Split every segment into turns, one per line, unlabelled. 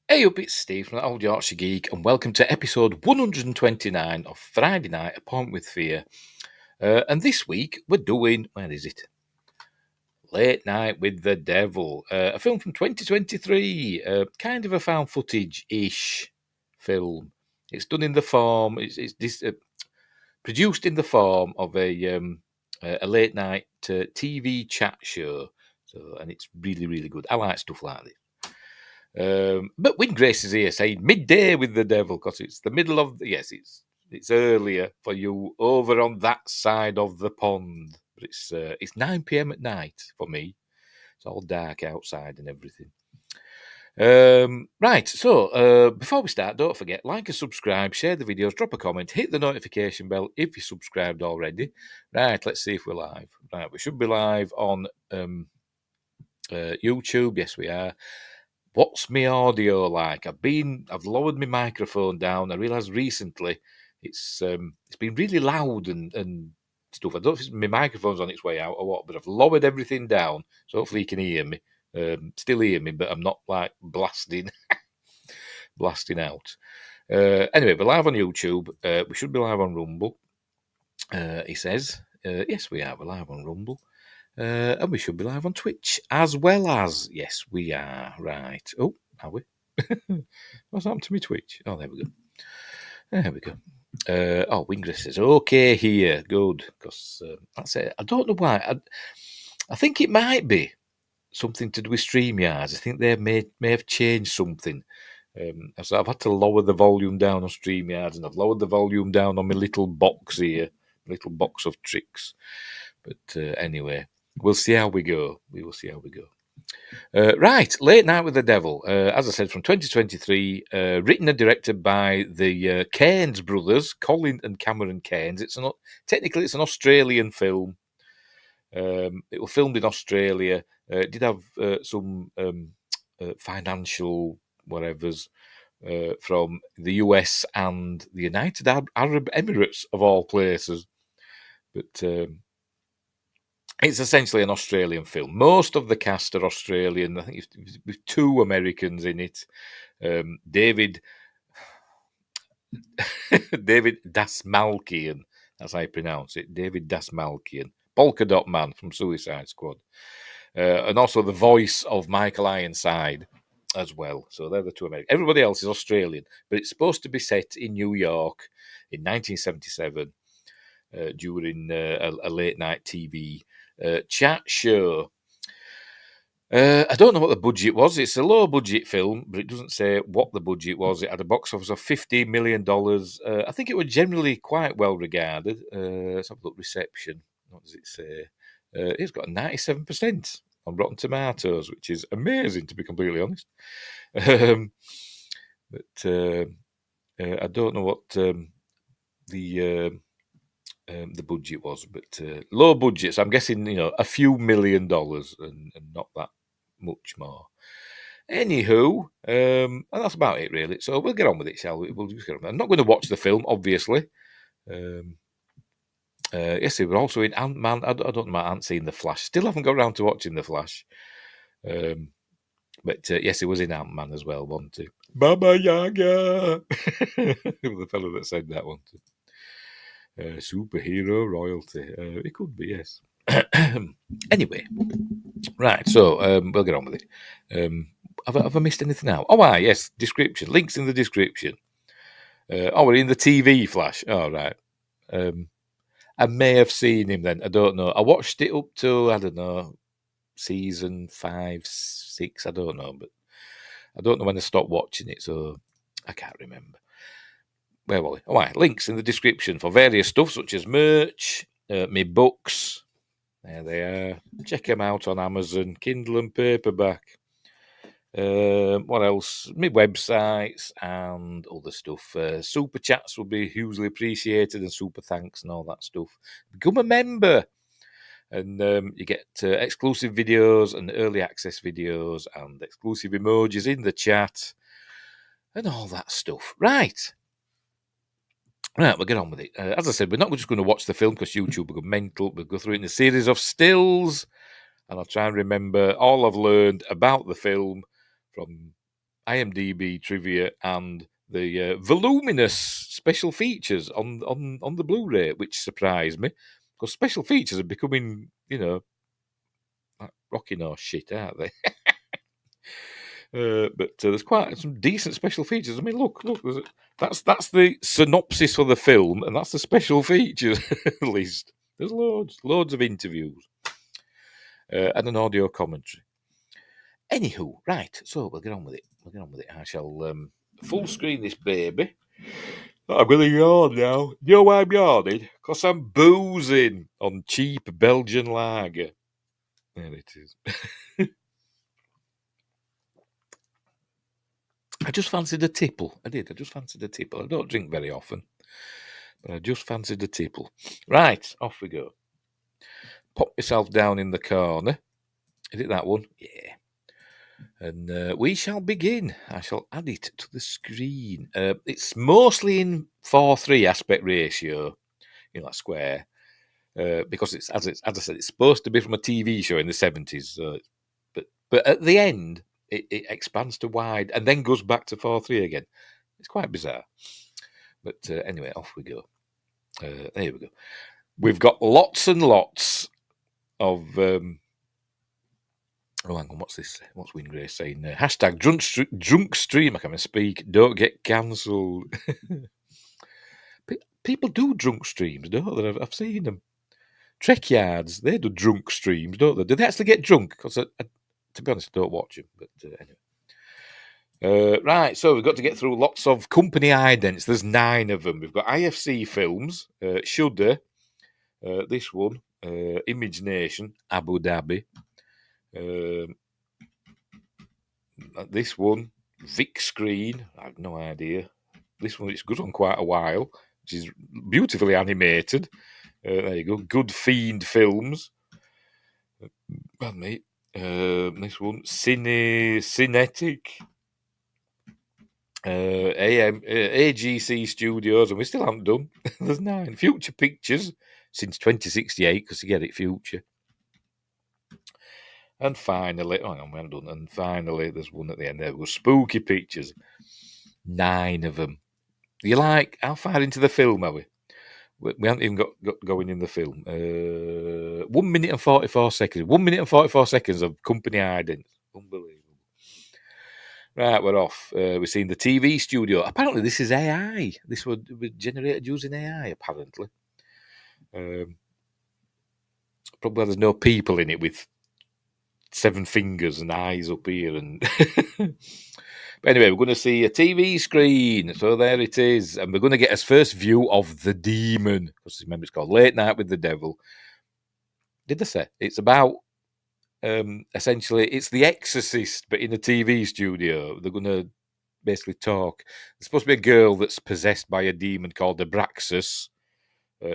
Hey up, it's Steve from the Old Yorkshire Geek, and welcome to episode 129 of Friday Night, A Point with Fear. And this week we're doing, where is it? Late Night with the Devil, a film from 2023, kind of a found footage-ish film. It's done in the form, produced in the form of a late night TV chat show. So, and it's really, really good. I like stuff like this. But Windgrace is here saying midday with the devil because it's the middle of it's earlier for you over on that side of the pond. But it's 9 p.m. at night for me. It's all dark outside and everything. Right, so before we start, don't forget, like and subscribe, share the videos, drop a comment, hit the notification bell if you're subscribed already. Right, let's see if we're live. Right, we should be live on YouTube. Yes, we are. What's my audio like? I've lowered my microphone down. I realised recently it's been really loud and stuff. I don't know if my microphone's on its way out or what, but I've lowered everything down, so hopefully you can hear me. Still hear me, but I'm not like blasting out. Anyway, we're live on YouTube. We should be live on Rumble. He says, yes, we are. We're live on Rumble. And we should be live on Twitch as well as, yes, we are. Right. Oh, are we? What's happened to me Twitch? Oh, there we go. There we go. Wingris says, okay here. Good. Because that's it. I don't know why. I think it might be something to do with StreamYards. I think they may have changed something. So I've had to lower the volume down on StreamYards, and I've lowered the volume down on my little box here, little box of tricks. But anyway, we'll see how we go. We will see how we go. Right, Late Night with the Devil. As I said, from 2023, written and directed by the Cairns brothers, Colin and Cameron Cairns. Technically it's an Australian film. It was filmed in Australia. It did have some financial whatevers from the US and the United Arab Emirates, of all places. But it's essentially an Australian film. Most of the cast are Australian. I think with two Americans in it. David Dasmalkian, that's how you pronounce it. David Dasmalkian, Polka Dot Man from Suicide Squad, and also the voice of Michael Ironside as well. So they're the two Americans. Everybody else is Australian, but it's supposed to be set in New York in 1977 during a late night TV chat show. I don't know what the budget was. It's a low budget film, but it doesn't say what the budget was. It had a box office of $15 million. I think it was generally quite well regarded. Let's have a look. Reception. What does it say? It's got a 97% on Rotten Tomatoes, which is amazing, to be completely honest. But I don't know what the budget was, but low budget. So I'm guessing, a few $1 million and not that much more. Anywho, and that's about it, really. So we'll get on with it, shall we? We'll just get on with it. I'm not going to watch the film, obviously. Yes, we're also in Ant-Man. I don't know about Ant seeing The Flash. Still haven't got around to watching The Flash. But yes, it was in Ant-Man as well, wasn't it? Baba Yaga! The fellow that said that, wasn't it? Superhero royalty. It could be, yes. Anyway, right, so we'll get on with it. Have I missed anything out? Oh, yes, description. Links in the description. We're in the TV Flash. Oh, right. I may have seen him then. I don't know. I watched it up to, I don't know, season 5, 6. I don't know, but I don't know when I stopped watching it, so I can't remember. Where were we? All right, links in the description for various stuff such as merch, my books. There they are. Check them out on Amazon, Kindle and paperback. What else? My websites and other stuff. Super chats will be hugely appreciated, and super thanks and all that stuff. Become a member, and you get exclusive videos and early access videos and exclusive emojis in the chat and all that stuff. Right, we'll get on with it. As I said, we're not just going to watch the film because YouTube will go mental. We'll go through it in a series of stills, and I'll try and remember all I've learned about the film from IMDb trivia and the voluminous special features on the Blu-ray, which surprised me because special features are becoming, like rocking horse shit, aren't they? But there's quite some decent special features. I mean, look, that's the synopsis for the film, and that's the special features list. There's loads of interviews and an audio commentary. Anywho, right, so we'll get on with it. I shall full screen this baby. I'm going to yawn now. You know why I'm yawning? Because I'm boozing on cheap Belgian lager. There it is. I just fancied a tipple. I did. I just fancied a tipple. I don't drink very often, but I just fancied a tipple. Right, off we go. Pop myself down in the corner. Is it that one? Yeah. And we shall begin. I shall add it to the screen. It's mostly in 4:3 aspect ratio, like square, because it's as I said, it's supposed to be from a TV show in the 70s. But at the end, it expands to wide and then goes back to 4:3 again. It's quite bizarre. But anyway, off we go. There we go. We've got lots and lots of. Hang on, what's this? What's Wingrace saying? Hashtag drunk stream. I can't speak. Don't get cancelled. People do drunk streams, don't they? I've seen them. Trek Yards, they do drunk streams, don't they? Do they actually get drunk? Because to be honest, I don't watch them. But anyway. Right, so we've got to get through lots of company idents. There's 9 of them. We've got IFC Films, Shudder, this one, Image Nation, Abu Dhabi. This one, Vic Screen, I have no idea. This one, it's good on quite a while, which is beautifully animated. There you go, Good Fiend Films. Pardon me. This one, Cinetic. AGC Studios, and we still haven't done. There's 9. Future Pictures since 2068, because you get it, Future. And finally, we haven't done. And finally, there's one at the end there. It was Spooky Pictures. 9 of them. You like, how far into the film are we? We haven't even got going in the film. 1 minute and 44 seconds. 1 minute and 44 seconds of company ident. Unbelievable. Right, we're off. We've seen the TV studio. Apparently, this is AI. This was generated using AI, apparently. Probably there's no people in it with 7 fingers and eyes up here. And but anyway, we're going to see a TV screen. So there it is. And we're going to get his first view of the demon. Because remember, it's called Late Night with the Devil. Did I say? It's about... essentially, it's The Exorcist, but in a TV studio. They're going to basically talk. There's supposed to be a girl that's possessed by a demon called Abraxas.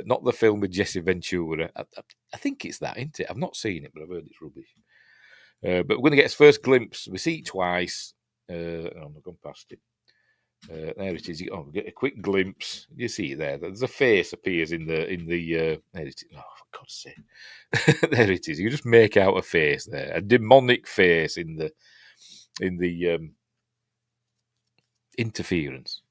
Not the film with Jesse Ventura. I think it's that, isn't it? I've not seen it, but I've heard it's rubbish. But we're going to get his first glimpse. We see it twice. I'm not going past it. There it is. We get a quick glimpse. You see it there. There's a face appears in the. There it is. Oh, for God's sake! There it is. You just make out a face there, a demonic face in the interference.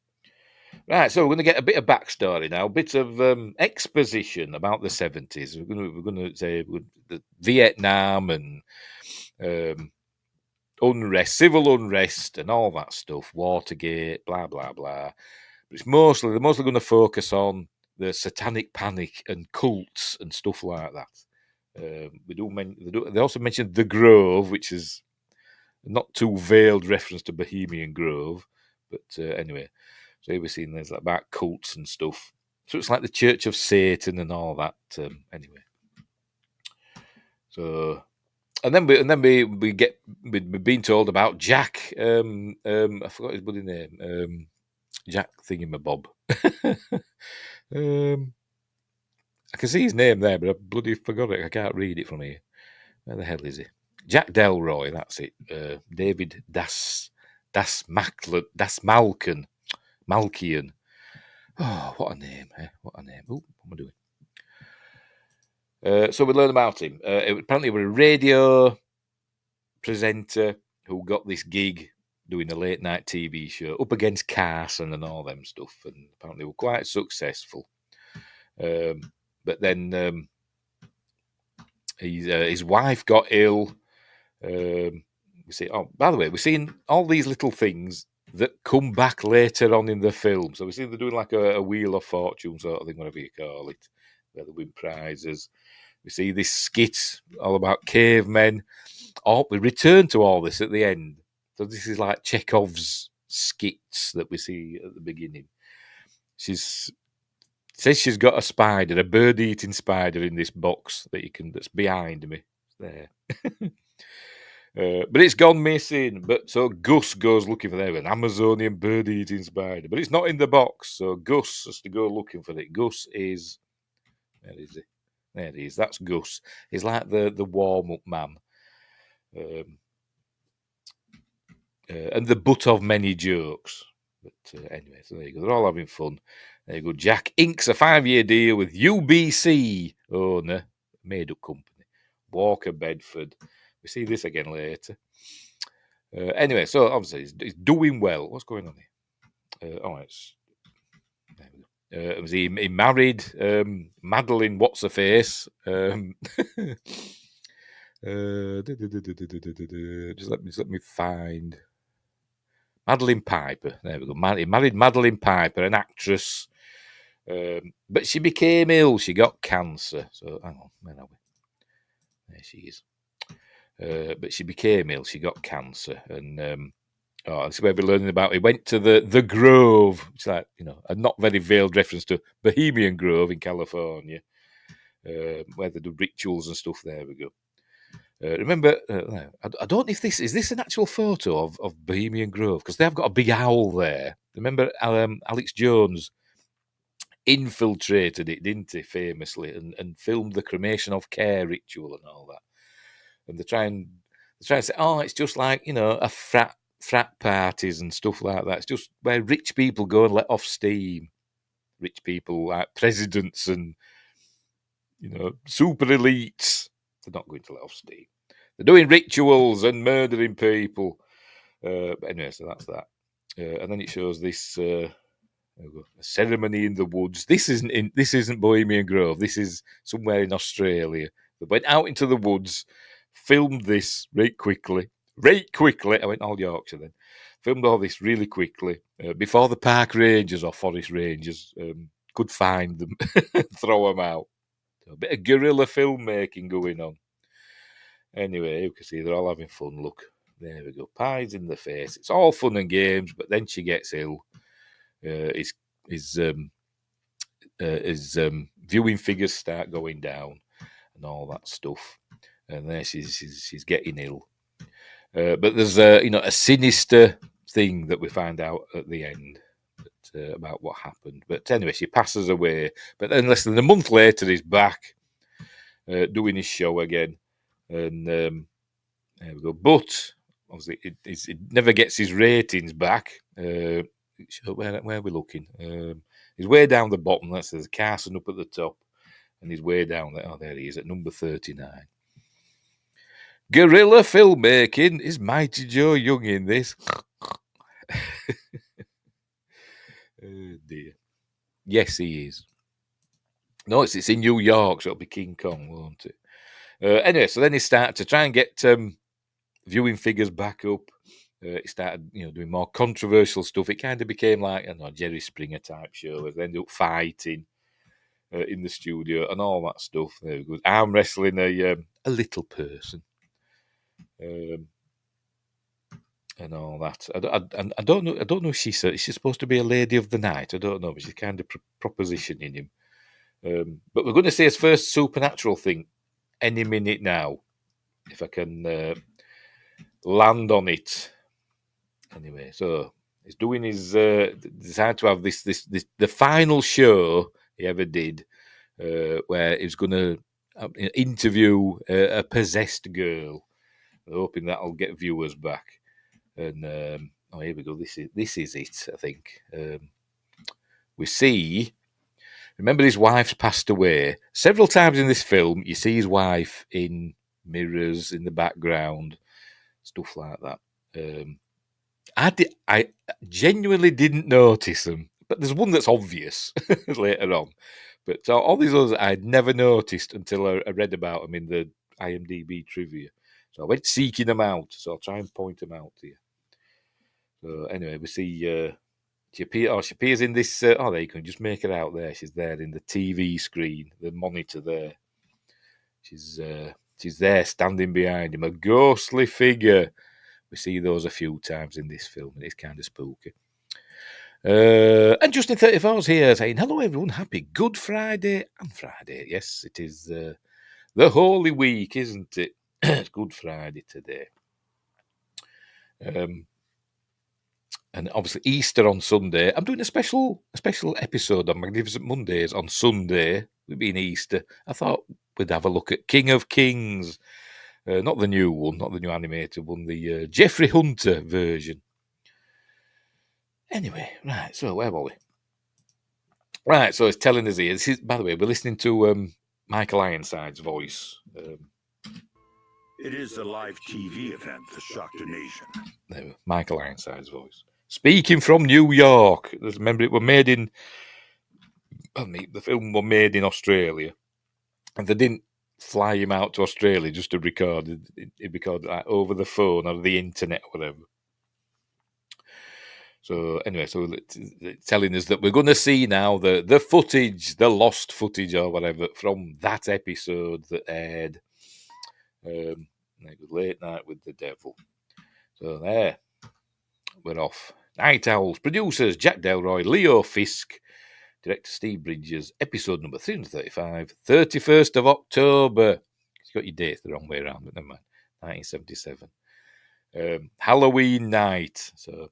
Right, so we're going to get a bit of backstory now, a bit of exposition about the 70s. We're going to say the Vietnam and unrest, civil unrest, and all that stuff, Watergate, blah blah blah. But they're mostly going to focus on the satanic panic and cults and stuff like that. They also mentioned the Grove, which is not too veiled reference to Bohemian Grove, but anyway. So we've seen there's about cults and stuff. So it's like the Church of Satan and all that. Anyway. So, and then we're being told about Jack. I forgot his bloody name. Jack Thingamabob. I can see his name there, but I bloody forgot it. I can't read it from here. Where the hell is he? Jack Delroy. That's it. David Malkian. Oh, what a name, eh? What a name. Oh, what am I doing? So we learn about him. Apparently, he was a radio presenter who got this gig doing a late night TV show up against Carson and all them stuff, and apparently were quite successful. But then his wife got ill. We see. Oh, by the way, we're seeing all these little things that come back later on in the film. So we see they're doing like a Wheel of Fortune sort of thing, whatever you call it, where they win prizes. We see this skit all about cavemen. Oh, we return to all this at the end. So this is like Chekhov's skits that we see at the beginning. Says she's got a spider, a bird-eating spider in this box that's behind me. There. But it's gone missing. But so Gus goes looking for there, an Amazonian bird-eating spider. But it's not in the box, so Gus has to go looking for it. Gus is... Where is he? There he is. That's Gus. He's like the warm-up man. And the butt of many jokes. But anyway, so there you go. They're all having fun. There you go. Jack inks a 5-year deal with UBC owner, made-up company, Walker Bedford. We see this again later. Anyway, so obviously he's doing well. What's going on here? He married Madeline What's-Her-Face. Just let me find Madeline Piper. There we go. He married Madeline Piper, an actress, but she became ill. She got cancer. So hang on, where are we? There she is. But she became ill. She got cancer, and this is where we're learning about. He went to the Grove. It's like, a not very veiled reference to Bohemian Grove in California, where they do rituals and stuff. There we go. Remember, I don't know if this is an actual photo of Bohemian Grove, because they have got a big owl there. Remember, Alex Jones infiltrated it, didn't he, famously, and filmed the cremation of care ritual and all that. And they try and say, it's just like, a frat parties and stuff like that. It's just where rich people go and let off steam. Rich people like presidents and super elites. They're not going to let off steam. They're doing rituals and murdering people. But anyway, so that's that. And then it shows this a ceremony in the woods. This isn't Bohemian Grove. This is somewhere in Australia. They went out into the woods, filmed this right quickly. I went all Yorkshire then. Filmed all this really quickly before the park rangers or forest rangers could find them, throw them out. A bit of guerrilla filmmaking going on. Anyway, you can see they're all having fun. Look, there we go. Pies in the face. It's all fun and games, but then she gets ill. His viewing figures start going down and all that stuff. And there she's getting ill. But there's a sinister thing that we find out at the end about what happened. But anyway, she passes away. But then less than a month later, he's back doing his show again. And there we go. But obviously, it never gets his ratings back. Where are we looking? He's way down the bottom. That's there's Carson up at the top, and he's way down there. Oh, there he is at number 39. Guerrilla filmmaking. Is Mighty Joe Young in this? Oh dear. Yes, he is. No, it's in New York, so it'll be King Kong, won't it? Anyway, so then he started to try and get viewing figures back up. He started, doing more controversial stuff. It kind of became like a Jerry Springer type show. They ended up fighting in the studio and all that stuff. There we go. Arm wrestling a little person. And all that. I don't know. I don't know if she's supposed to be a lady of the night. I don't know, but she's kind of propositioning him. But we're going to see his first supernatural thing any minute now, if I can land on it. Anyway, so he's doing his decided to have this the final show he ever did, where he was going to interview a possessed girl, hoping that'll get viewers back. And here we go. This is it. I think we see. Remember, his wife's passed away. Several times in this film, you see his wife in mirrors in the background, stuff like that. I genuinely didn't notice them, but there's one that's obvious later on. But all these others I'd never noticed until I read about them in the IMDb trivia. So I went seeking them out. So I'll try and point them out to you. So anyway, we see she appears in this. Oh, there you can just make her out there. She's there in the TV screen, the monitor there. She's there standing behind him, a ghostly figure. We see those a few times in this film, and it's kind of spooky. And Justin 34 is here saying, hello everyone, happy Good Friday and Friday. Yes, it is the Holy Week, isn't it? It's Good Friday today. And obviously Easter on Sunday. I'm doing a special episode on Magnificent Mondays on Sunday, being Easter. I thought we'd have a look at King of Kings. Not the new one, not the new animated one, the Jeffrey Hunter version. Anyway, right, so where were we? Right, so it's telling us here. This is, by the way, we're listening to Michael Ironside's voice.
It is a live TV event that shocked a nation.
There, Michael Ironside's voice. Speaking from New York. Remember, it were made in. The film was made in Australia, and they didn't fly him out to Australia just to record. It recorded like, over the phone or the internet or whatever. So anyway, so it's telling us that we're going to see now the footage, the lost footage or whatever from that episode that aired. Late Night with the Devil. So there, we're off. Night Owls, producers Jack Delroy, Leo Fisk, director Steve Bridges, episode number 335, 31st of October. You got your dates the wrong way around, but never mind. 1977. Halloween night. So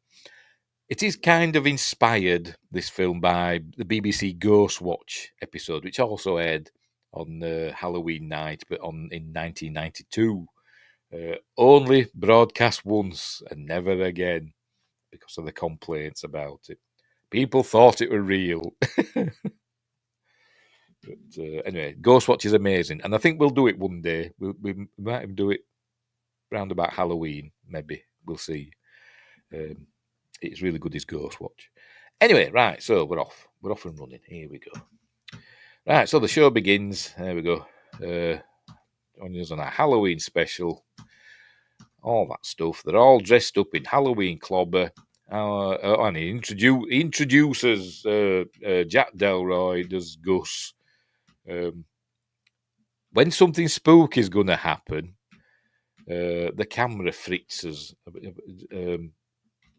it is kind of inspired, this film, by the BBC Ghost Watch episode, which also aired on Halloween night, but in 1992. Only broadcast once and never again because of the complaints about it. People thought it were real. But anyway, Ghostwatch is amazing. And I think we'll do it one day. We might even do it round about Halloween, maybe. We'll see. It's really good, this Ghostwatch. Anyway, right, so we're off. We're off and running. Here we go. Right, so the show begins. There we go. On a Halloween special. All that stuff. They're all dressed up in Halloween clobber. And he introduces Jack Delroy as Gus. When something spooky is going to happen, the camera fritzes.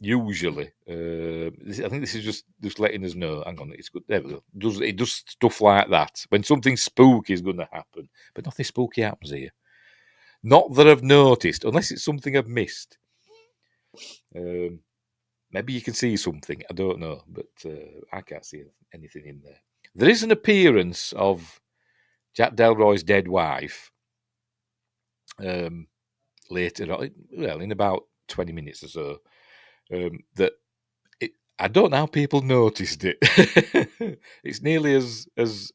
Usually, I think this is just letting us know. Hang on, it's good. There we go. It does stuff like that when something spooky is going to happen, but nothing spooky happens here. Not that I've noticed, unless it's something I've missed. Maybe you can see something. I don't know, but I can't see anything in there. There is an appearance of Jack Delroy's dead wife later on, well, in about 20 minutes or so. I don't know how people noticed it. It's nearly as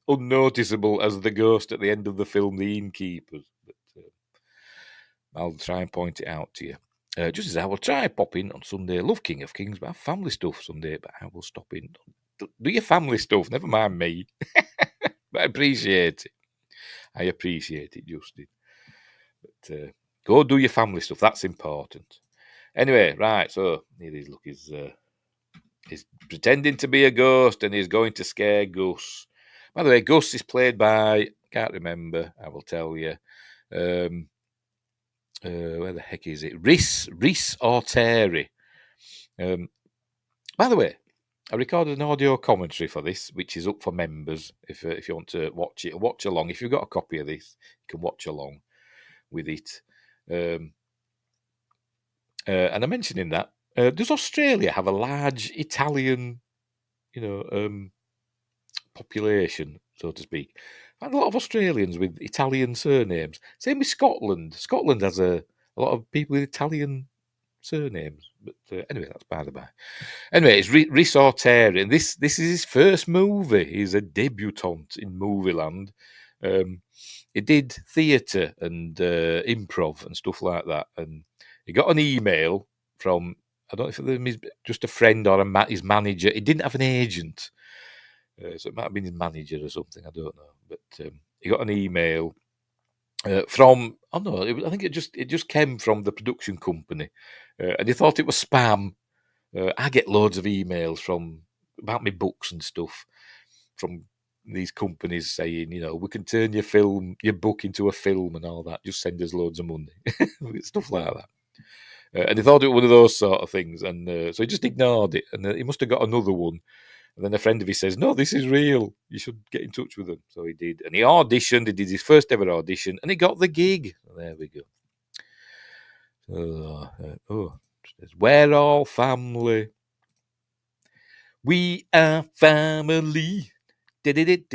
unnoticeable as the ghost at the end of the film, The Innkeepers. But I'll try and point it out to you. Just as I will try pop in on Sunday. Love King of Kings, but I have family stuff Sunday, but I will stop in. Do your family stuff, never mind me. But I appreciate it. I appreciate it, Justin. But go do your family stuff. That's important. Anyway, right, so here he's he's pretending to be a ghost and he's going to scare Gus. By the way, Gus is played by, can't remember, I will tell you. Where the heck is it? Rhys Orteri. By the way, I recorded an audio commentary for this, which is up for members if you want to watch it. Watch along. If you've got a copy of this, you can watch along with it. And I'm mentioning that. Does Australia have a large Italian, population, so to speak? I find a lot of Australians with Italian surnames. Same with Scotland. Scotland has a lot of people with Italian surnames. But anyway, that's by the by. Anyway, it's Rhys Orteri, and this is his first movie. He's a debutant in movie land. He did theatre and improv and stuff like that. And he got an email from I don't know if it was just a friend or his manager. He didn't have an agent, so it might have been his manager or something. I don't know, but he got an email from. Oh no, I think it just came from the production company, and he thought it was spam. I get loads of emails from about my books and stuff from these companies saying, we can turn your book into a film and all that. Just send us loads of money, stuff like that. And he thought it was one of those sort of things, and so he just ignored it. And he must have got another one. And then a friend of his says, "No, this is real. You should get in touch with them." So he did, and he auditioned. He did his first ever audition, and he got the gig. There we go. We're all family. We are family. Anyway,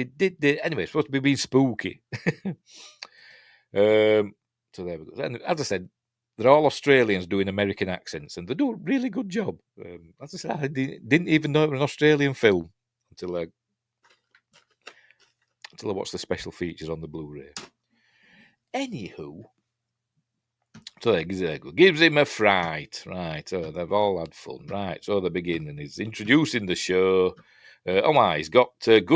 it's supposed to be being spooky. So there we go. And as I said, they're all Australians doing American accents, and they do a really good job. As I said, I didn't even know it was an Australian film until I watched the special features on the Blu-ray. Anywho, so there gives him a fright. Right, so they've all had fun. Right, so the beginning is introducing the show. Gus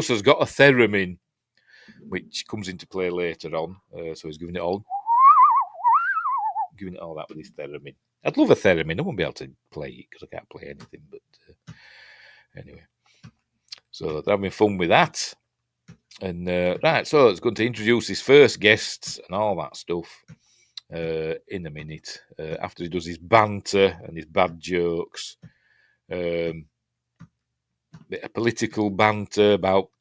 has got a theremin, which comes into play later on. So he's giving it all that with his theremin. I'd love a theremin. I won't be able to play it because I can't play anything. But anyway, so they're having fun with that. And right, so it's going to introduce his first guests and all that stuff in a minute. After he does his banter and his bad jokes, a political banter about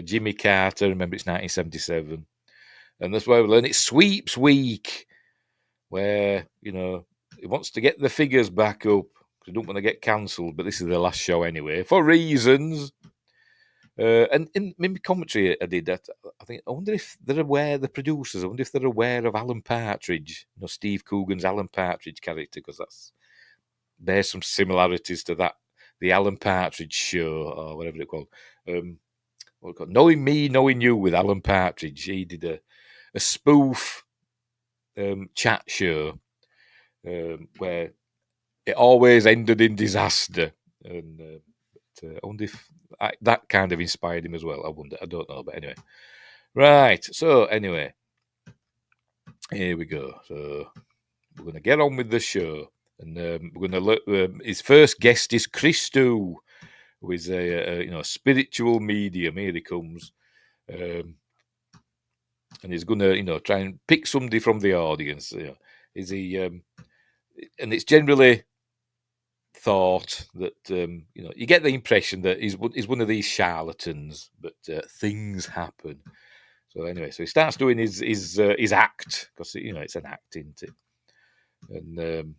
Jimmy Carter. Remember, it's 1977, and that's why we learn it's sweeps week, where he wants to get the figures back up because he don't want to get cancelled. But this is the last show anyway, for reasons. And in my commentary I did that. I wonder if they're aware, the producers. I wonder if they're aware of Alan Partridge, Steve Coogan's Alan Partridge character, because there's some similarities to that, the Alan Partridge show or whatever it's called. Knowing Me, Knowing You with Alan Partridge. He did a spoof chat show where it always ended in disaster, and I wonder if that kind of inspired him as well. I don't know, but anyway. Right, so anyway, here we go. So we're going to get on with the show, and we're going to look. His first guest is Christo, who is a spiritual medium. Here he comes, and he's going to try and pick somebody from the audience. Is he? And it's generally thought that you get the impression that he's one of these charlatans, but things happen. So anyway, so he starts doing his act, because it's an act, isn't it? And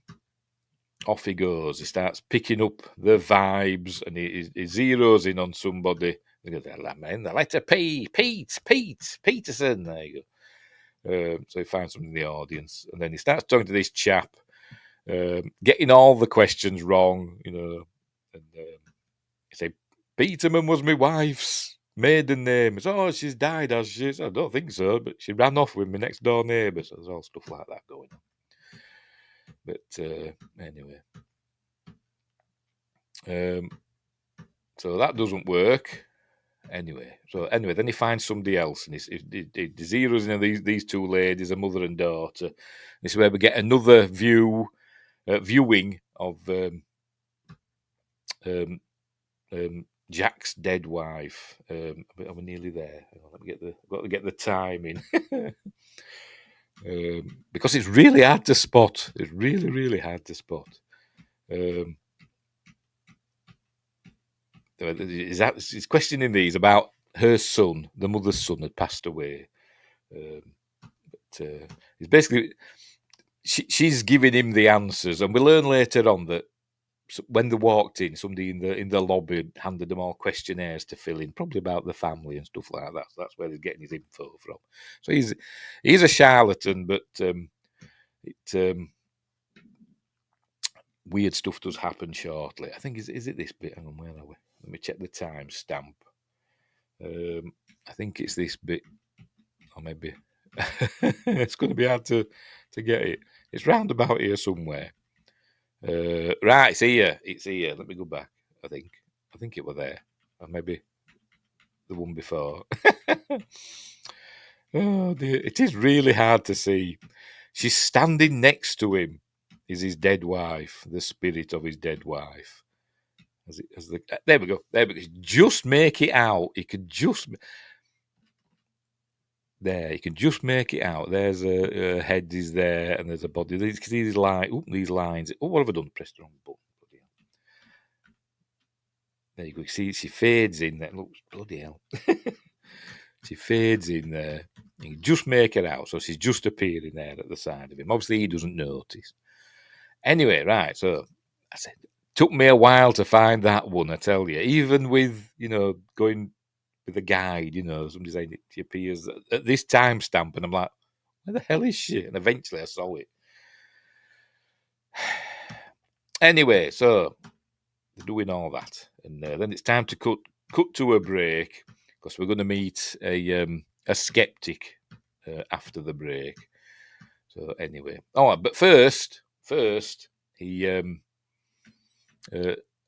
off he goes. He starts picking up the vibes, and he zeroes in on somebody. The letter P, Peterson. There you go. So he finds someone in the audience, and then he starts talking to this chap, getting all the questions wrong, and he said, Peterman was my wife's maiden name. She's died, has she? I don't think so, but she ran off with my next door neighbour. So there's all stuff like that going on. But anyway, so that doesn't work. Anyway, then he finds somebody else, and he zeroes in these two ladies, a mother and daughter. This is where we get another viewing of Jack's dead wife. Are we nearly there? I've got to get the timing. Because it's really hard to spot. It's really, really hard to spot. He's questioning these about her son. The mother's son had passed away. But it's basically she's giving him the answers, and we learn later on that when they walked in, somebody in the lobby handed them all questionnaires to fill in, probably about the family and stuff like that. So that's where he's getting his info from. So he's a charlatan, but weird stuff does happen shortly. I think is it this bit? Hang on, where are we? Let me check the time stamp. I think it's this bit, or maybe it's going to be hard to get it. It's round about here somewhere. Right, it's here. It's here. Let me go back. I think it was there, or maybe the one before. Oh dear, it is really hard to see. She's standing next to him. Is his dead wife, the spirit of his dead wife? There we go. There we go. Just make it out. You can just there. You can just make it out. There's a head is there, and there's a body. You can see these lines. These lines. Oh, what have I done? Pressed the wrong button. There you go. See, she fades in there. Looks bloody hell. She fades in there. You can just make it out. So she's just appearing there at the side of him. Obviously, he doesn't notice. Anyway, right. So I said, took me a while to find that one. I tell you, even with going with a guide, somebody saying she appears at this timestamp, and I'm like, where the hell is she? And eventually, I saw it. Anyway, so they're doing all that, and then it's time to cut to a break because we're going to meet a skeptic after the break. So anyway, but first he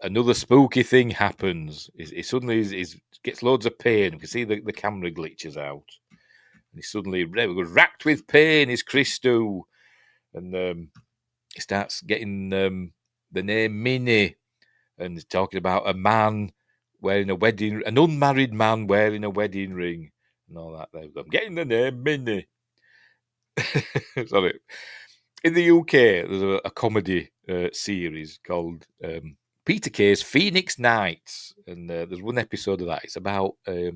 another spooky thing happens. He suddenly gets loads of pain. You can see the camera glitches out, and he suddenly goes racked with pain. Is Christo, and he starts getting the name Minnie. And he's talking about a man wearing an unmarried man wearing a wedding ring and all that. There we go. I'm getting the name Minnie. Sorry. In the UK, there's a comedy series called Peter Kay's Phoenix Nights. And there's one episode of that. It's about a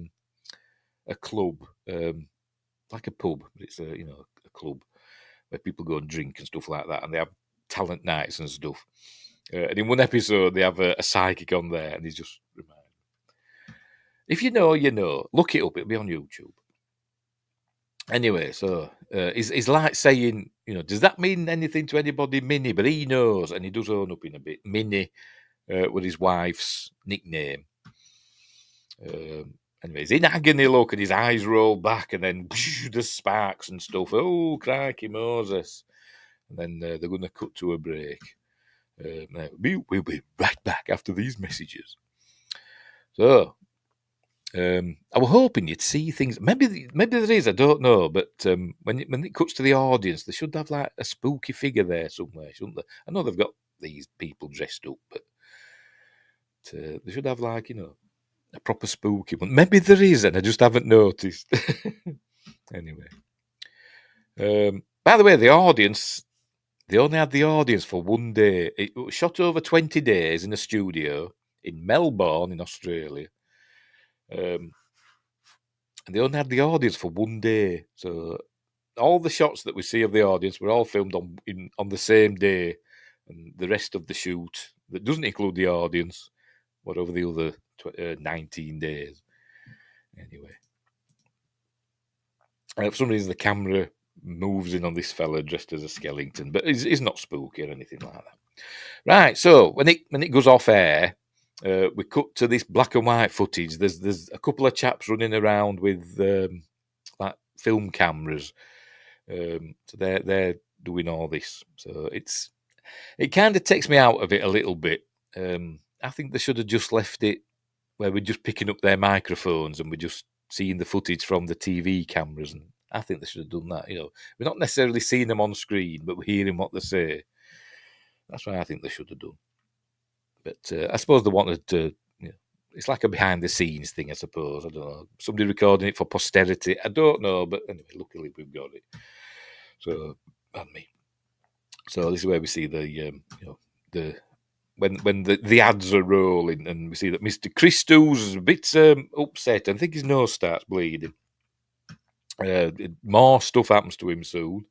club, like a pub, but it's a club where people go and drink and stuff like that. And they have talent nights and stuff. And in one episode, they have a psychic on there, and he's just reminded. If you know, you know. Look it up; it'll be on YouTube. Anyway, so he's like saying, does that mean anything to anybody, Minnie? But he knows, and he does own up in a bit. Minnie with his wife's nickname. Anyway, he's in agony, look, and his eyes roll back, and then the sparks and stuff. Oh, crikey Moses. And then they're going to cut to a break. We'll be right back after these messages. So, I was hoping you'd see things. Maybe there is. I don't know. But when it cuts to the audience, they should have like a spooky figure there somewhere, shouldn't they? I know they've got these people dressed up, but they should have like a proper spooky one. Maybe there is, and I just haven't noticed. Anyway, by the way, the audience. They only had the audience for one day. It was shot over 20 days in a studio in Melbourne, in Australia. And they only had the audience for one day. So all the shots that we see of the audience were all filmed on the same day. And the rest of the shoot, that doesn't include the audience, what over the other 19 days. Anyway. For some reason, the camera moves in on this fella dressed as a skeleton, but he's not spooky or anything like that. Right, so when it goes off air, we cut to this black and white footage. There's a couple of chaps running around with like film cameras. So they're doing all this. So it kind of takes me out of it a little bit. I think they should have just left it where we're just picking up their microphones and we're just seeing the footage from the TV cameras. And I think they should have done that. We're not necessarily seeing them on screen, but we're hearing what they say. That's what I think they should have done. But I suppose they wanted to. It's like a behind the scenes thing, I suppose. I don't know. Somebody recording it for posterity. I don't know, but anyway, luckily we've got it. So, and me. So this is where we see the when the ads are rolling, and we see that Mr. Christo's a bit upset. I think his nose starts bleeding. More stuff happens to him soon.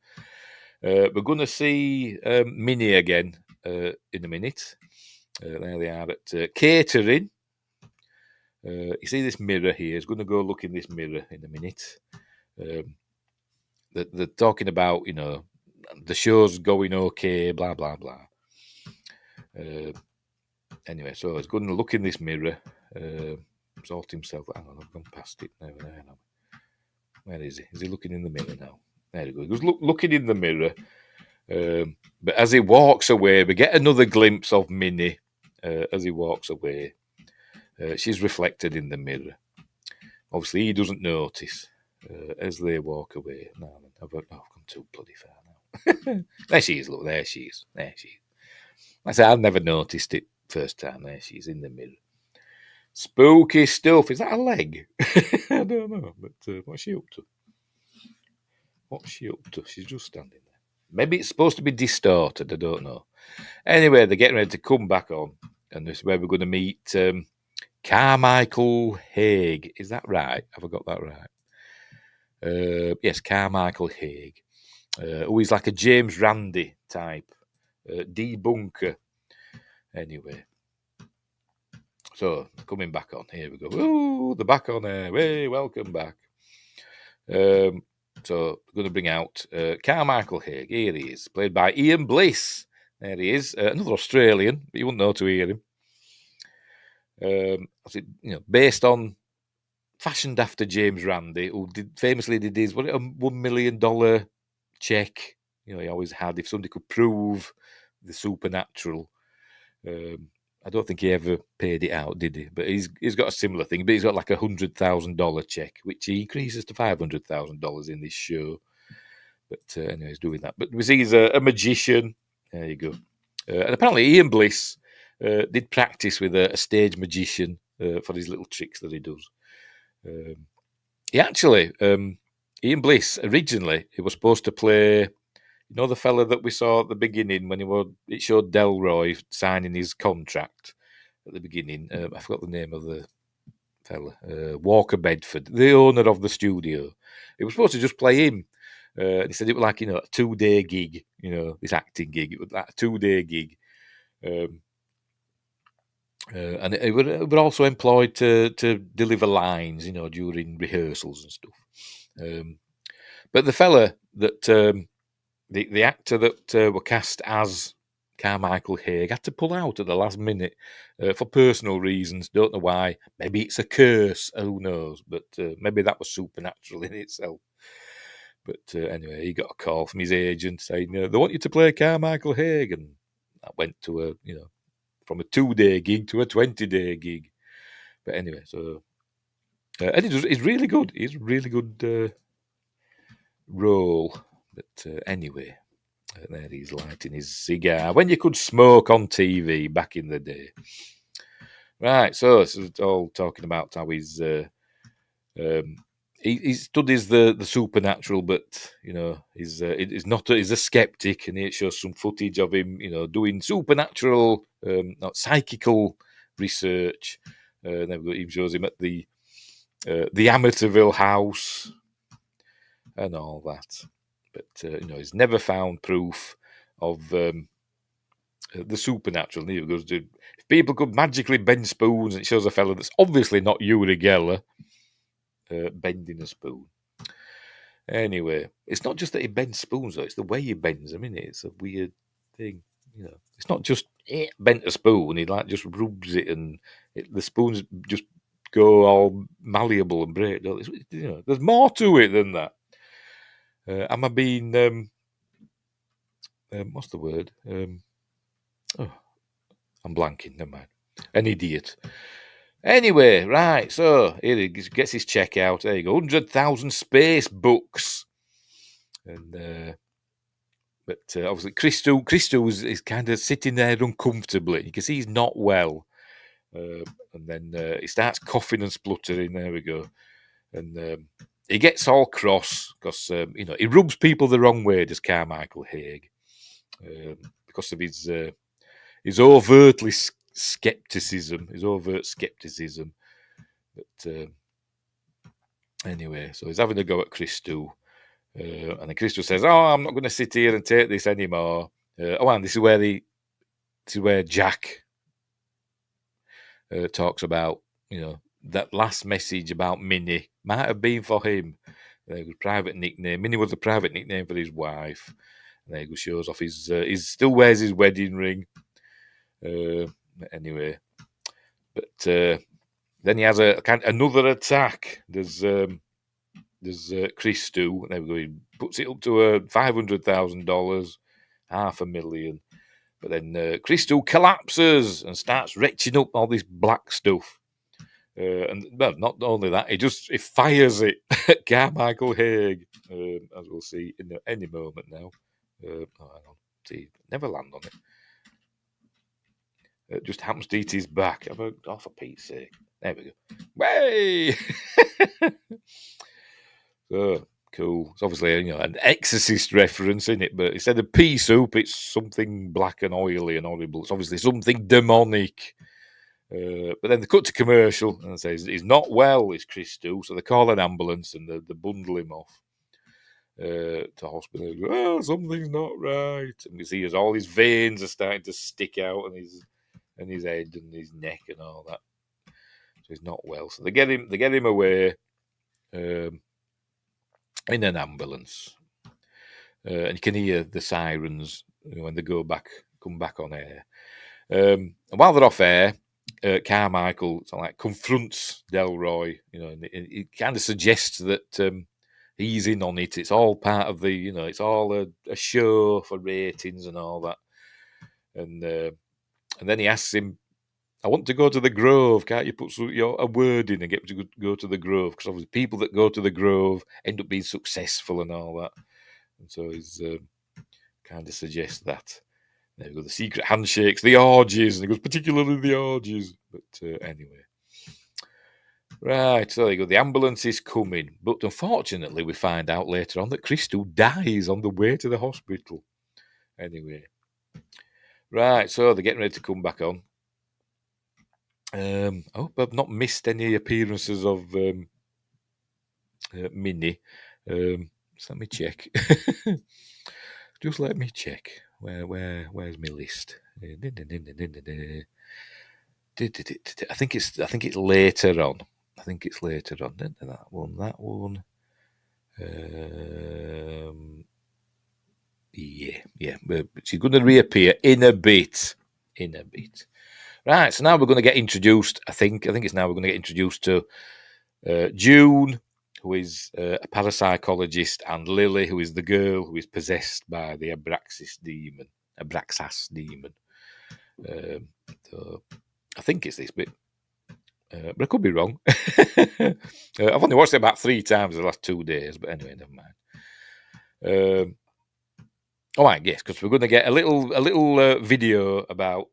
We're going to see Minnie again in a minute. There they are at catering. You see this mirror here. He's going to go look in this mirror in a minute. They're talking about, the show's going okay, blah, blah, blah. Anyway, so he's going to look in this mirror, sort himself. Hang on, I've gone past it now. Where is he? Is he looking in the mirror now? There he goes. He goes looking in the mirror. But as he walks away, we get another glimpse of Minnie as he walks away. She's reflected in the mirror. Obviously, he doesn't notice as they walk away. No, I've gone too bloody far now. There she is, look, there she is. There she is. I say, I've never noticed it first time. There she is in the mirror. Spooky stuff. Is that a leg? I don't know. But what's she up to? What's she up to? She's just standing there. Maybe it's supposed to be distorted. I don't know. Anyway, they're getting ready to come back on. And this is where we're going to meet Carmichael Haig. Is that right? Have I got that right? Yes, Carmichael Haig. Who is like a James Randi type. Debunker. Anyway. So, coming back on. Here we go. Ooh, they're back on air. Hey, welcome back. So, we're going to bring out Carmichael Haig. Here he is, played by Ian Bliss. There he is. Another Australian, but you wouldn't know to hear him. Based on, fashioned after James Randi, who famously did his, what, a $1 million check. You know, he always had, if somebody could prove the supernatural. I don't think he ever paid it out, did he? But he's got a similar thing. But he's got like a $100,000 check, which he increases to $500,000 in this show. But anyway, he's doing that. But we see he's a magician. There you go. And apparently Ian Bliss did practice with a stage magician for his little tricks that he does. He actually, Ian Bliss, originally, he was supposed to play, you know, the fella that we saw at the beginning when it showed Delroy signing his contract at the beginning. I forgot the name of the fella. Walker Bedford, the owner of the studio. He was supposed to just play him. And he said it was like, a 2-day gig, this acting gig. It was like a 2-day gig. And it were also employed to deliver lines, during rehearsals and stuff. But the fella that... The actor that were cast as Carmichael Haig had to pull out at the last minute for personal reasons. Don't know why. Maybe it's a curse. Who knows? But maybe that was supernatural in itself. But anyway, he got a call from his agent saying, they want you to play Carmichael Haig. And that went to from a 2-day gig to a 20-day gig. But anyway, so... and it's really good. It's a really good role. But anyway, there he's lighting his cigar. When you could smoke on TV back in the day. Right, so this is all talking about how he studies the supernatural, but he's a skeptic, and it shows some footage of him, doing supernatural, not psychical research. Then he shows him at the Amateurville house and all that. But he's never found proof of the supernatural. And he goes, if people could magically bend spoons, and it shows a fella that's obviously not Uri Geller bending a spoon. Anyway, it's not just that he bends spoons, though. It's the way he bends them, isn't it? It's a weird thing. It's not just bent a spoon. He just rubs it, and the spoons just go all malleable and break. There's more to it than that. Am I being what's the word? I'm blanking. Never mind. An idiot. Anyway, right. So here he gets his check out. There you go. 100,000 space bucks. And but obviously, Christo is kind of sitting there uncomfortably. You can see he's not well. And then he starts coughing and spluttering. There we go. And he gets all cross because he rubs people the wrong way, does Carmichael Haig, because of his overtly skepticism, his overt skepticism. But anyway, so he's having a go at Christo, and then Christo says, "Oh, I'm not going to sit here and take this anymore." And this is where Jack talks about, that last message about Minnie might have been for him. There was a private nickname. Minnie was a private nickname for his wife. And there he shows off his still wears his wedding ring. Anyway, but then he has another attack. There's Christo. There we go. He puts it up to $500,000, 500,000. But then Crystal collapses and starts retching up all this black stuff. And well, not only that, he fires it at Carmichael Haig, as we'll see in any moment now. Hang on, see, never land on it. It just happens to eat his back. Oh, for Pete's sake! There we go. Way. So cool. It's obviously an Exorcist reference in it, but instead of pea soup, it's something black and oily and horrible. It's obviously something demonic. But then they cut to commercial and says he's not well, is Christo. So they call an ambulance and they bundle him off to hospital. Oh, something's not right. And we see as all his veins are starting to stick out and his head and his neck and all that. So he's not well. So they get him away in an ambulance. And you can hear the sirens when they come back on air. And while they're off air, Carmichael confronts Delroy, and it kind of suggests that he's in on it. It's all part of the, it's all a show for ratings and all that. And then he asks him, "I want to go to the Grove. Can't you put a word in and get me to go to the Grove?" Because obviously people that go to the Grove end up being successful and all that. And so he's kind of suggests that. There we go, the secret handshakes, the orgies, and he goes, particularly the orgies. But anyway. Right, so there you go, the ambulance is coming. But unfortunately, we find out later on that Crystal dies on the way to the hospital. Anyway. Right, so they're getting ready to come back on. I hope I've not missed any appearances of Minnie. Just let me check. Just let me check. Where's my list? I think it's later on. That one. Yeah. But she's going to reappear in a bit. Right. So now we're going to get introduced. I think it's now we're going to get introduced to June, who is a parapsychologist, and Lily, who is the girl who is possessed by the Abraxas demon. So I think it's this bit, but I could be wrong. I've only watched it about 3 times the last 2 days, but anyway, never mind. All right, yes, because we're going to get a little video about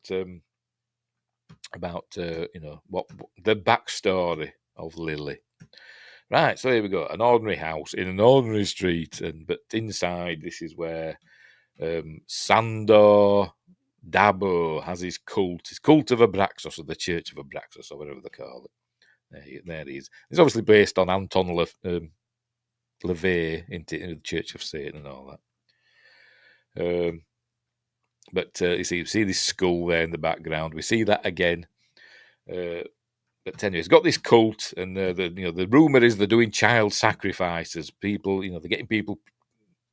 what the backstory of Lily. Right, so here we go. An ordinary house in an ordinary street, but inside this is where Sandor Dabo has his cult of Abraxas, or the Church of Abraxas, or whatever they call it. There he is. It's obviously based on Anton LaVey in the Church of Satan and all that. But you see this skull there in the background. We see that again. But anyway, it's got this cult, and the rumor is they're doing child sacrifices. People, they're getting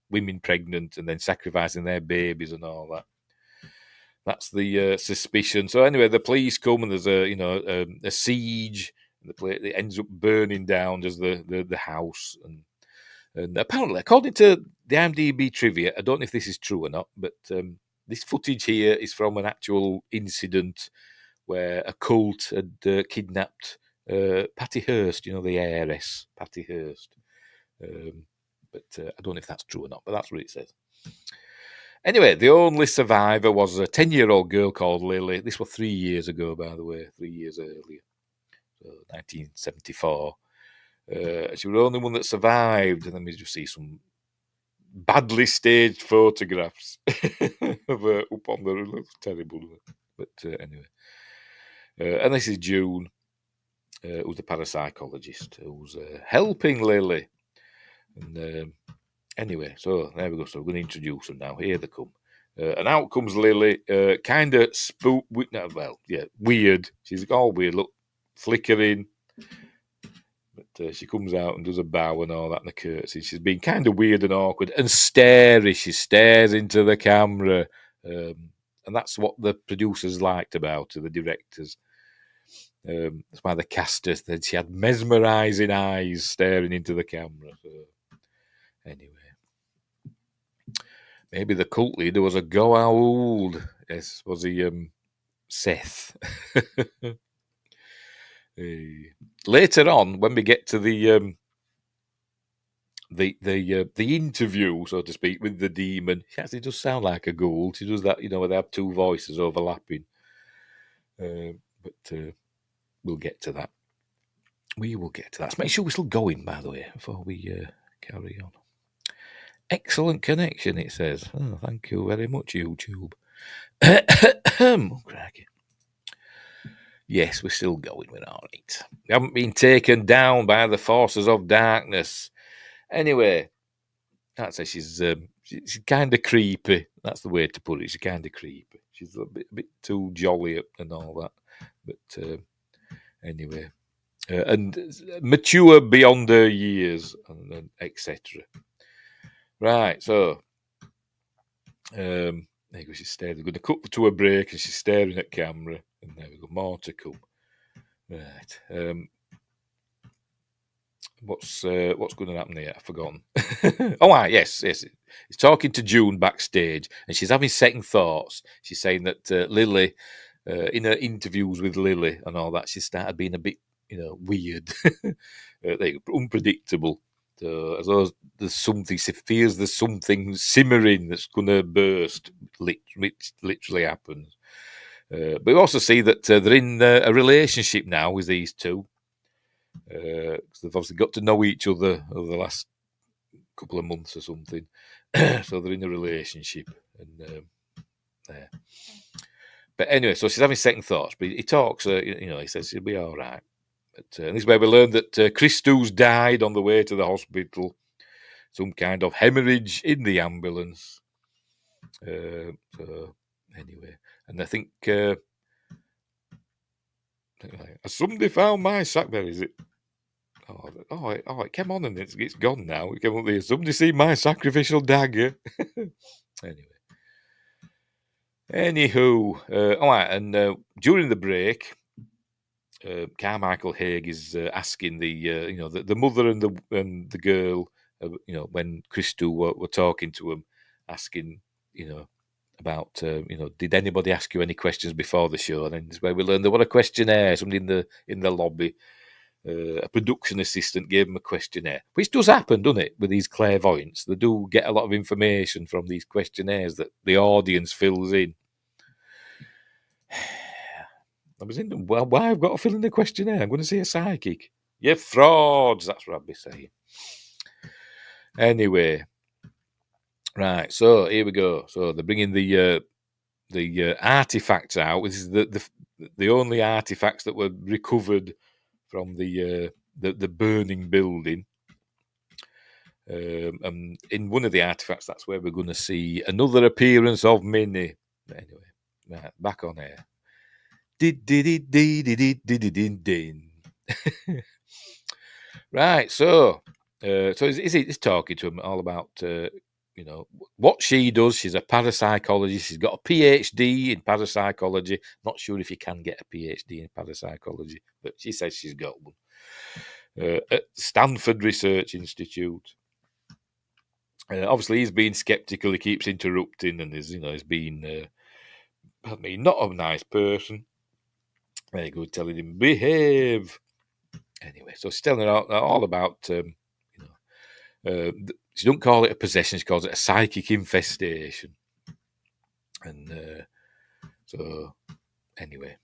women pregnant, and then sacrificing their babies and all that. That's the suspicion. So anyway, the police come, and there's a siege. And the place it ends up burning down. There's the house, and apparently, according to the IMDb trivia, I don't know if this is true or not, but this footage here is from an actual incident where a cult had kidnapped Patty Hearst, the heiress, Patty Hearst. But I don't know if that's true or not, but that's what it says. Anyway, the only survivor was a 10-year-old girl called Lily. This was 3 years ago, by the way, 3 years earlier, so 1974. She was the only one that survived. And let me just see some badly staged photographs of her up on the roof. It looks terrible. But anyway. And this is June, who's the parapsychologist, who's helping Lily. And anyway, so there we go. So we're going to introduce them now. Here they come. And out comes Lily, kind of weird. She's all weird, look, flickering. But she comes out and does a bow and all that and a curtsy. She's been kind of weird and awkward and starey. She stares into the camera. And that's what the producers liked about her, the directors. That's why the cast her. She had mesmerising eyes staring into the camera. So, anyway. Maybe the cult leader was a Goa'uld. Yes, was he Seth? Later on, when we get to the interview, so to speak, with the demon, she actually does sound like a Goa'uld. She does that, where they have two voices overlapping. But we'll get to that. We will get to that. Let's make sure we're still going, by the way, before we carry on. Excellent connection, it says. Oh, thank you very much, YouTube. Oh, cracky. Yes, we're still going. We're all right. We haven't been taken down by the forces of darkness. Anyway, I'd say she's kind of creepy. That's the way to put it. She's kind of creepy. She's a bit too jolly and all that. But anyway, and mature beyond her years, and etc. Right, so there you go. She's staring. They're going to cut to a break, and she's staring at camera. And there we go. More to come. Right. What's going to happen here? I've forgotten. Yes. He's talking to June backstage, and she's having second thoughts. She's saying that Lily, in her interviews with Lily and all that, she started being a bit, weird, unpredictable. So, as though there's something, she feels there's something simmering that's going to burst, which literally happens. But we also see that they're in a relationship now with these two. They've obviously got to know each other over the last couple of months or something. So they're in a relationship. And But anyway, so she's having second thoughts. But he talks, he says she'll be all right. But and this is where we learned that Christou's died on the way to the hospital. Some kind of hemorrhage in the ambulance. So anyway, and I think somebody found my sack. Where is it? Oh, it came on and it's gone now. It came up there. Somebody see my sacrificial dagger. Anywho, and during the break, Carmichael Haig is asking the mother and the girl, when Christou were talking to him, asking, about did anybody ask you any questions before the show? And then it's where we learned there was a questionnaire. Somebody in the lobby, a production assistant gave him a questionnaire, which does happen, doesn't it, with these clairvoyants? They do get a lot of information from these questionnaires that the audience fills in. I was in, well, why I've got to fill in the questionnaire? I'm going to see a psychic. You're frauds, that's what I'd be saying. Anyway, right, so here we go. So they're bringing the artifacts out. This is the only artifacts that were recovered from the burning building. And in one of the artifacts, that's where we're going to see another appearance of Minnie. Anyway, right, back on air. Right, so he's talking to him all about what she does. She's a parapsychologist. She's got a PhD in parapsychology. Not sure if you can get a PhD in parapsychology, but she says she's got one at Stanford Research Institute. Obviously, he's been skeptical. He keeps interrupting, and he's been, not a nice person. Very good, telling him behave. Anyway, so she's telling her all about, she don't call it a possession, she calls it a psychic infestation. And so, anyway,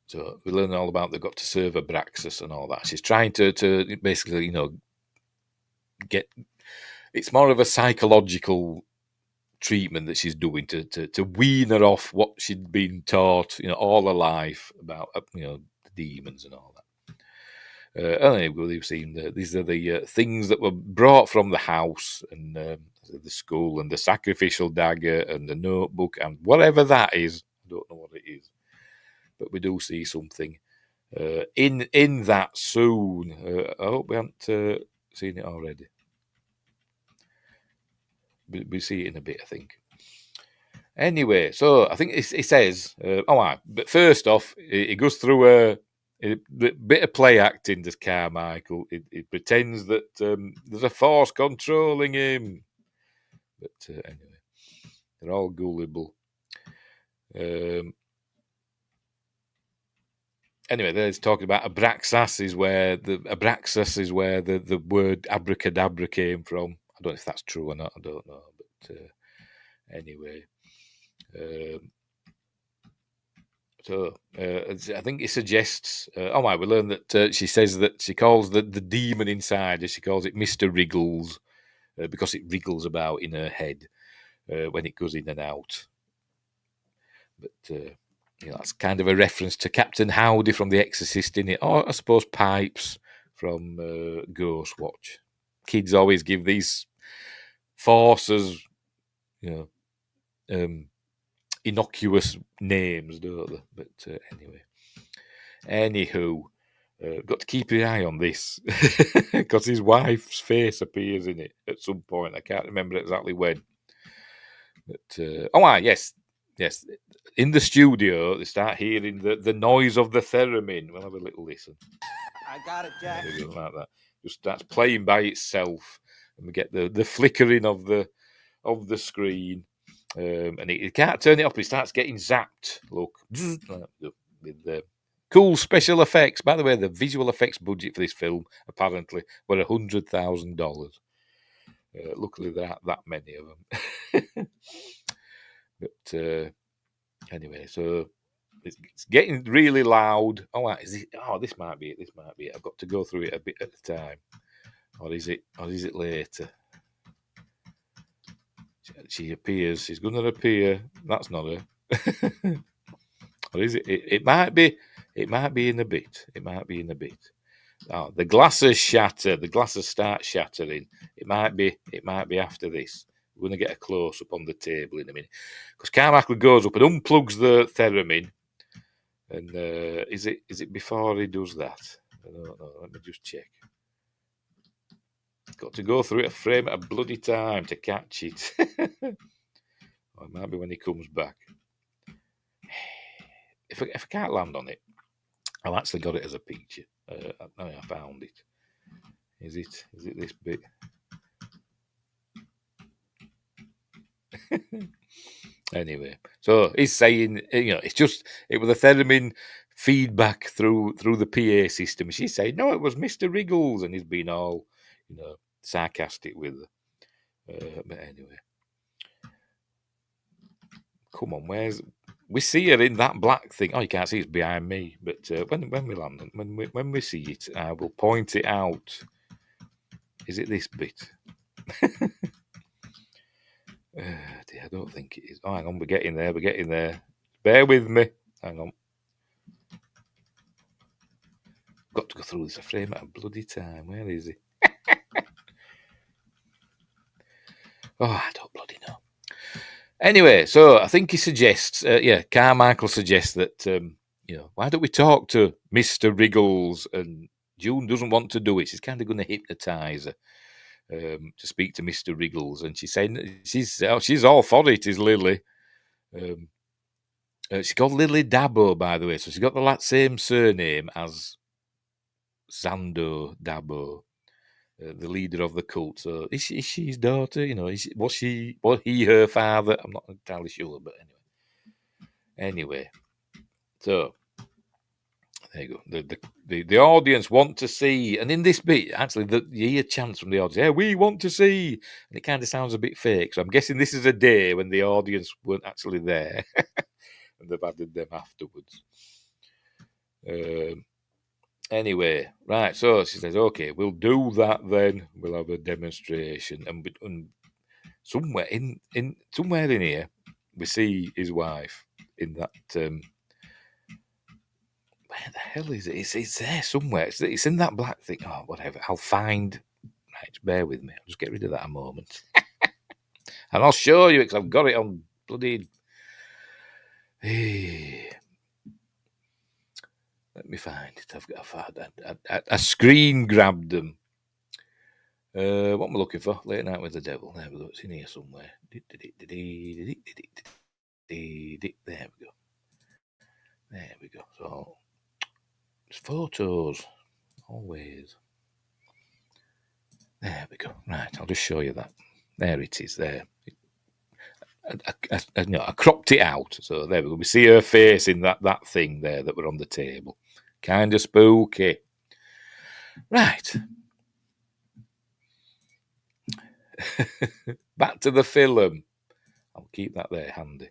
so we learn all about they've got to serve Abraxas and all that. She's trying to basically, get, it's more of a psychological treatment that she's doing to wean her off what she'd been taught, all her life about, the demons and all that. Anyway, we've seen these are the things that were brought from the house and the school, and the sacrificial dagger and the notebook and whatever that is. I don't know what it is, but we do see something in that soon. I hope we haven't seen it already. We see it in a bit, I think. Anyway, so I think it says, but first off, it goes through a bit of play acting, does Carmichael. It pretends that there's a force controlling him. But anyway, they're all gullible. Anyway, there's talking about Abraxas is where the word abracadabra came from. I don't know if that's true or not. I don't know. But anyway, so I think it suggests. We learn that she says that she calls the demon inside her. She calls it Mr. Wriggles because it wriggles about in her head when it goes in and out. But that's kind of a reference to Captain Howdy from The Exorcist, in it, or I suppose Pipes from Ghostwatch. Kids always give these forces, innocuous names, don't they? But anywho, got to keep an eye on this because his wife's face appears in it at some point. I can't remember exactly when. But yes. In the studio, they start hearing the noise of the theremin. We'll have a little listen.
I got it, Jack.
There we go, like that. Just starts playing by itself, and we get the flickering of the screen, and it can't turn it off. It starts getting zapped. Look, with the cool special effects. By the way, the visual effects budget for this film apparently were $100,000. Luckily, there aren't that many of them. But anyway, so it's getting really loud. This might be it. This might be it. I've got to go through it a bit at a time, or is it later? She appears. She's going to appear. That's not her. Or is it? It might be. It might be in a bit. It might be in a bit. Oh, the glasses shatter. The glasses start shattering. It might be after this. We're going to get a close up on the table in a minute, because Carmichael goes up and unplugs the theremin. And is it before he does that? I don't know. Let me just check. Got to go through it a frame at a bloody time to catch it. Or it might be when he comes back. If I can't land on it, I've actually got it as a picture. I found it. Is it this bit? Anyway, so he's saying, it was a theremin feedback through the PA system. She's saying, no, it was Mr. Wriggles, and he's been all, sarcastic with her. But anyway, come on, we see her in that black thing? Oh, you can't see it's behind me, but when we land, when we see it, I will point it out. Is it this bit? I don't think it is. Oh, hang on, we're getting there. Bear with me. Hang on. Got to go through this frame at a bloody time. Where is he? I don't bloody know. Anyway, so I think he suggests, Carmichael suggests that, why don't we talk to Mr. Wriggles? And June doesn't want to do it. She's kind of going to hypnotise her to speak to Mr. Wriggles. And she's saying she's all for it, is Lily. She's called Lily Dabo, by the way. So she's got the same surname as Zando Dabo, the leader of the cult. So is she his daughter? Was he her father? I'm not entirely sure, but anyway. So there you go. The audience want to see, and in this bit, actually, you hear chants from the audience. Yeah, we want to see, and it kind of sounds a bit fake. So I'm guessing this is a day when the audience weren't actually there, and they've added them afterwards. Anyway, right, so she says, okay, we'll do that then. We'll have a demonstration. And somewhere in here, we see his wife in that... where the hell is it? It's there somewhere. It's in that black thing. Oh, whatever. I'll find... Right, bear with me. I'll just get rid of that a moment. And I'll show you, because I've got it on bloody... Let me find it. I screen grabbed them. What am I looking for? Late Night with the Devil. There we go. It's in here somewhere. There we go. So, it's photos. Always. There we go. Right, I'll just show you that. There it is. There. I cropped it out. So there we go. We see her face in that thing there that were on the table. Kind of spooky. Right. Back to the film. I'll keep that there handy.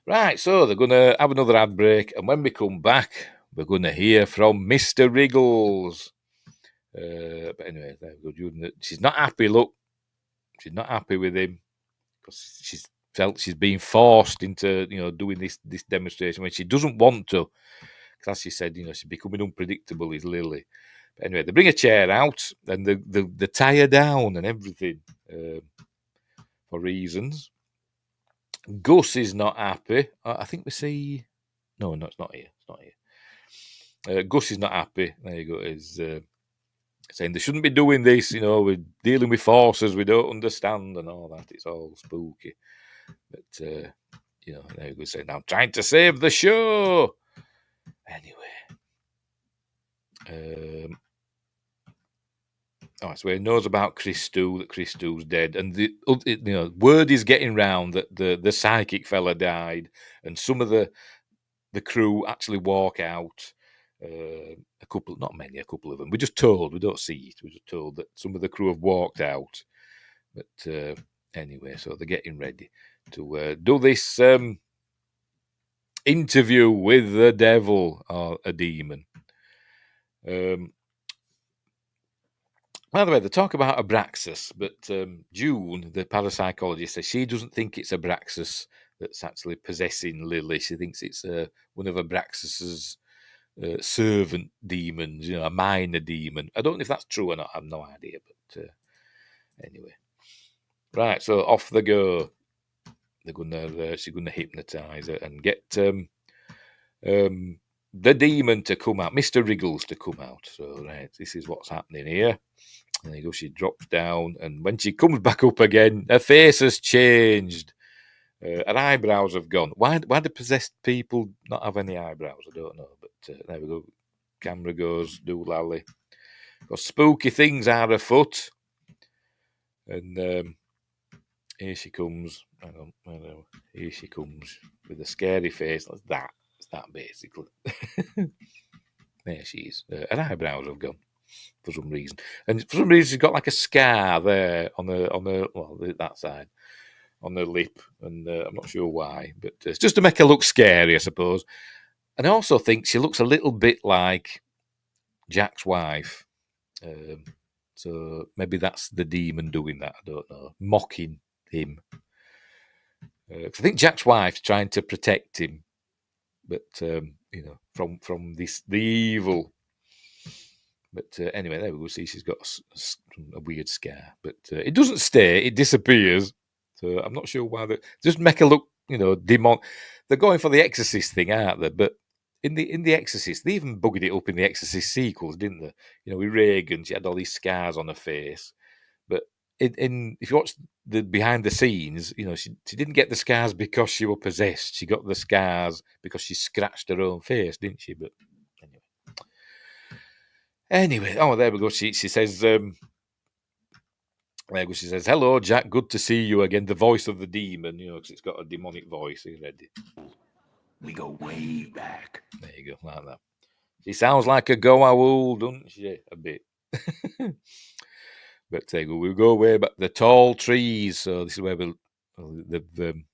Right, so they're going to have another ad break, and when we come back, we're going to hear from Mr. Wriggles. But anyway, there we go. She's not happy, look. She's not happy with him because she's felt she's being forced into, doing this demonstration when she doesn't want to. Because as she said, she's becoming unpredictable, is Lily. But anyway, they bring a chair out and they tie her down and everything for reasons. Gus is not happy. I think we see... No, it's not here. It's not here. Gus is not happy. There you go. Is saying they shouldn't be doing this. We're dealing with forces we don't understand and all that. It's all spooky. But, there you go. Saying, I'm trying to save the show. Anyway. So he knows about Christou, that Christou's dead, and the word is getting round that the psychic fella died, and some of the crew actually walk out. A couple, not many, a couple of them. We're just told, we don't see it. We're just told that some of the crew have walked out. But anyway, so they're getting ready to do this interview with the devil or a demon. By the way, they talk about Abraxas, but June, the parapsychologist, says she doesn't think it's Abraxas that's actually possessing Lily. She thinks it's one of Abraxas's servant demons, a minor demon. I don't know if that's true or not. I have no idea, but anyway. Right, so off they go. She's gonna hypnotise her and get the demon to come out, Mr. Wriggles to come out. So right, this is what's happening here. There you go. She drops down, and when she comes back up again, her face has changed. Her eyebrows have gone. Why do possessed people not have any eyebrows? I don't know. But there we go. Camera goes doolally. Because spooky things are afoot. And here she comes. Hang on. Here she comes with a scary face. That's that basically. There she is. Her eyebrows have gone for some reason, and for some reason she's got like a scar there on that side on her lip, and I'm not sure why, but it's just to make her look scary, I suppose. And I also think she looks a little bit like Jack's wife, so maybe that's the demon doing that. I don't know, mocking him. I think Jack's wife's trying to protect him, but from the evil. But anyway, there we go. See, she's got a weird scar, but it doesn't stay; it disappears. So I'm not sure why. Just make her look, demon. They're going for the Exorcist thing, aren't they? But in the Exorcist, they even buggered it up in the Exorcist sequels, didn't they? With Reagan, she had all these scars on her face. But if you watch the behind the scenes, she didn't get the scars because she was possessed. She got the scars because she scratched her own face, didn't she? But anyway, there we go. She says, she says, "Hello, Jack. Good to see you again." The voice of the demon, because it's got a demonic voice. Are you ready?
We go way back.
There you go, like that. She sounds like a Goa'uld, doesn't she? A bit. But there you go. We go way back. The tall trees. So this is where they've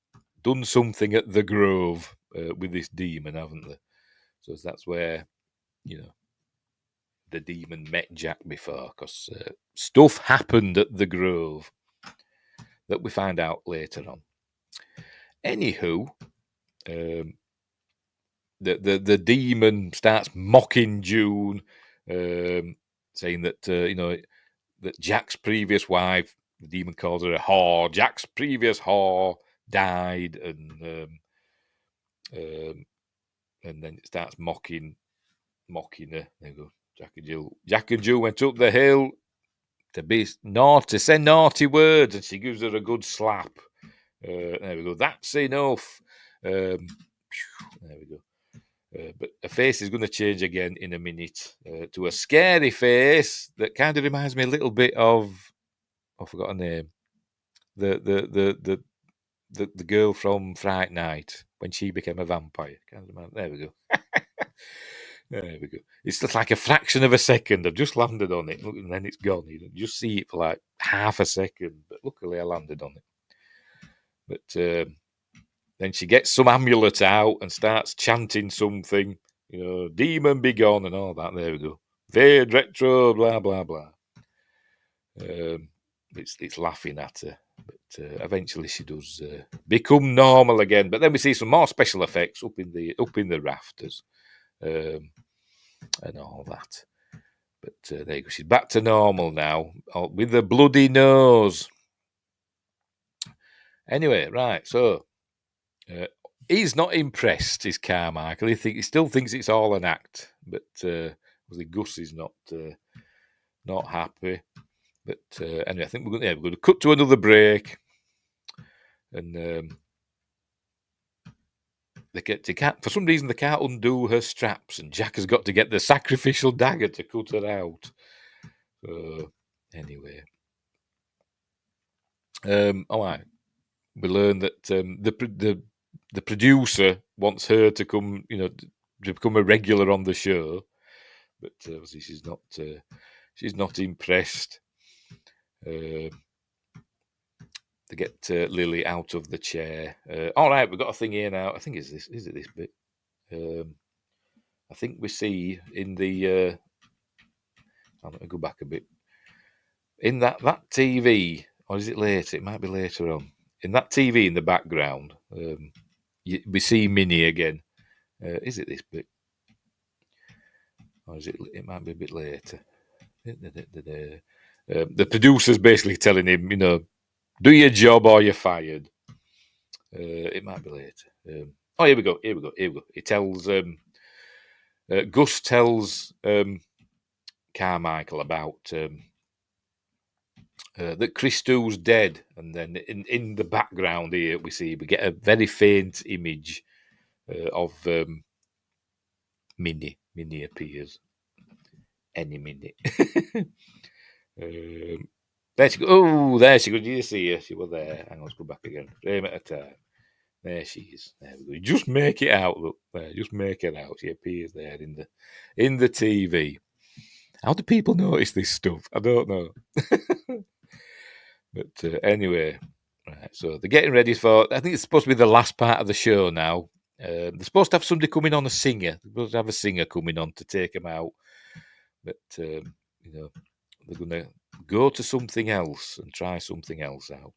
done something at the Grove with this demon, haven't they? So that's where, the demon met Jack before, because stuff happened at the Grove that we find out later on. Anywho, the demon starts mocking June, saying that that Jack's previous wife, the demon calls her a whore. Jack's previous whore died, and then it starts mocking her. There you go. Jack and Jill went up the hill to be naughty, say naughty words, and she gives her a good slap. There we go. That's enough. There we go. But her face is going to change again in a minute to a scary face that kind of reminds me a little bit of, I forgot her name, the girl from Fright Night when she became a vampire. Can't remember. There we go. There we go. It's just like a fraction of a second. I've just landed on it, and then it's gone. You just see it for like half a second, but luckily I landed on it. But then she gets some amulet out and starts chanting something, demon be gone and all that. There we go. Fade retro, blah, blah, blah. It's laughing at her. But eventually she does become normal again. But then we see some more special effects up in the rafters and all that. But there you go. She's back to normal now with the bloody nose. Anyway, right. So he's not impressed, is Carmichael. He still thinks it's all an act. But obviously Gus is not happy. But anyway, I think we're going to cut to another break. And they can't, for some reason, they can't undo her straps, and Jack has got to get the sacrificial dagger to cut her out. Anyway, all right. We learn that the producer wants her to come, to become a regular on the show, but obviously she's not impressed. They get Lily out of the chair. All right, we've got a thing here now. I think is it this bit? I think we see in the. I'm going to go back a bit. In that TV, or is it later? It might be later on. In that TV in the background, we see Minnie again. Is it this bit? Or is it? It might be a bit later. The producer's basically telling him, do your job or you're fired. It might be later. Here we go. He tells Gus tells Carmichael about that Christo's dead, and then in the background here we get a very faint image of Minnie. Minnie appears any minute. There she goes. Oh, there she goes. Did you see her? She was there. Hang on, let's go back again. Frame at a time. There she is. There we go. You just make it out. Look there. Just make it out. She appears there in the TV. How do people notice this stuff? I don't know. But anyway, right. So they're getting ready for. I think it's supposed to be the last part of the show now. They're supposed to have somebody coming on, a singer. They're supposed to have a singer coming on to take them out. But they're going to go to something else and try something else out.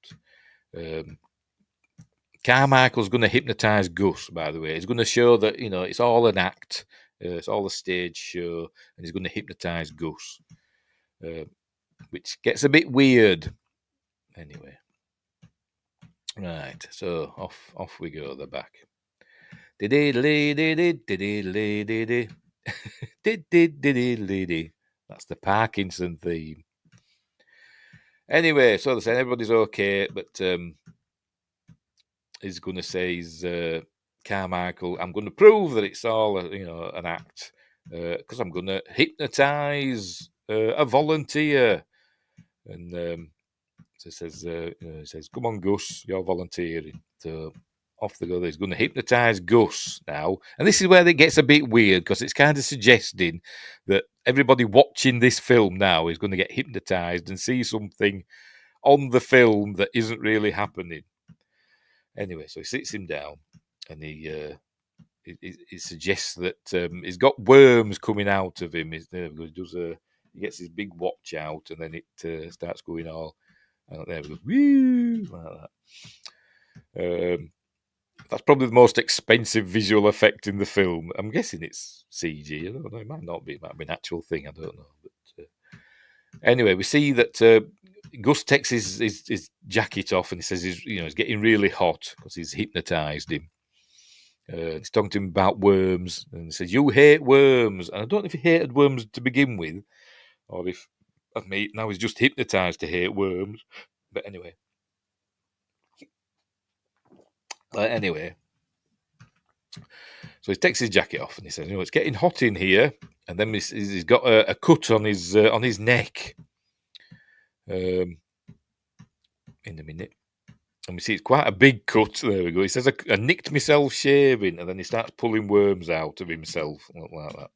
Carmichael's going to hypnotise Gus, by the way. He's going to show that, it's all an act. It's all a stage show. And he's going to hypnotise Gus. Which gets a bit weird. Anyway. Right. So, off we go. They're back. That's the Parkinson theme. Anyway, so they're saying everybody's okay, but he's going to say, Carmichael, I'm going to prove that it's all, an act, because I'm going to hypnotise a volunteer. And so he says, come on, Gus, you're volunteering. So off they go. He's going to hypnotise Gus now. And this is where it gets a bit weird, because it's kind of suggesting that everybody watching this film now is going to get hypnotised and see something on the film that isn't really happening. Anyway, so he sits him down and he suggests that he's got worms coming out of him. He gets his big watch out and then it starts going all, there we go, woo, like that. That's probably the most expensive visual effect in the film. I'm guessing it's CG. I don't know. It might not be. It might be an actual thing. I don't know. But anyway, we see that Gus takes his jacket off and he says he's getting really hot because he's hypnotised him. He's talking to him about worms and he says, "You hate worms." And I don't know if he hated worms to begin with, or if now he's just hypnotised to hate worms. But anyway. So he takes his jacket off and he says, it's getting hot in here. And then he's got a cut on his neck. In a minute. And we see it's quite a big cut. There we go. He says, I nicked myself shaving. And then he starts pulling worms out of himself. Like that.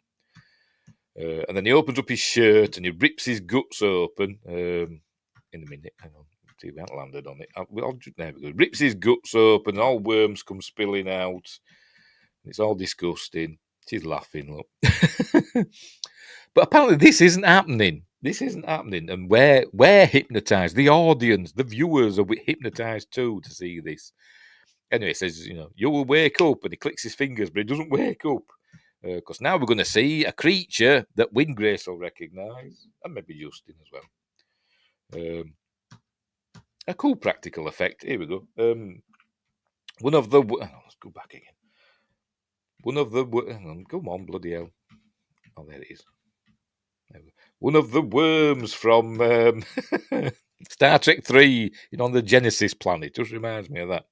And then he opens up his shirt and he rips his guts open. In a minute. Hang on. See, we haven't landed on it. There we go. Rips his guts open. All worms come spilling out. It's all disgusting. She's laughing, look. But apparently this isn't happening. This isn't happening. And we're hypnotised. The audience, the viewers are hypnotised too to see this. Anyway, it says, you will wake up. And he clicks his fingers, but he doesn't wake up. Because now we're going to see a creature that Windgrace will recognise. And maybe Justin as well. A cool practical effect. Here we go. One of the... let's go back again. One of the... Hang on, come on, bloody hell. Oh, there it is. One of the worms from Star Trek 3, on the Genesis planet. Just reminds me of that.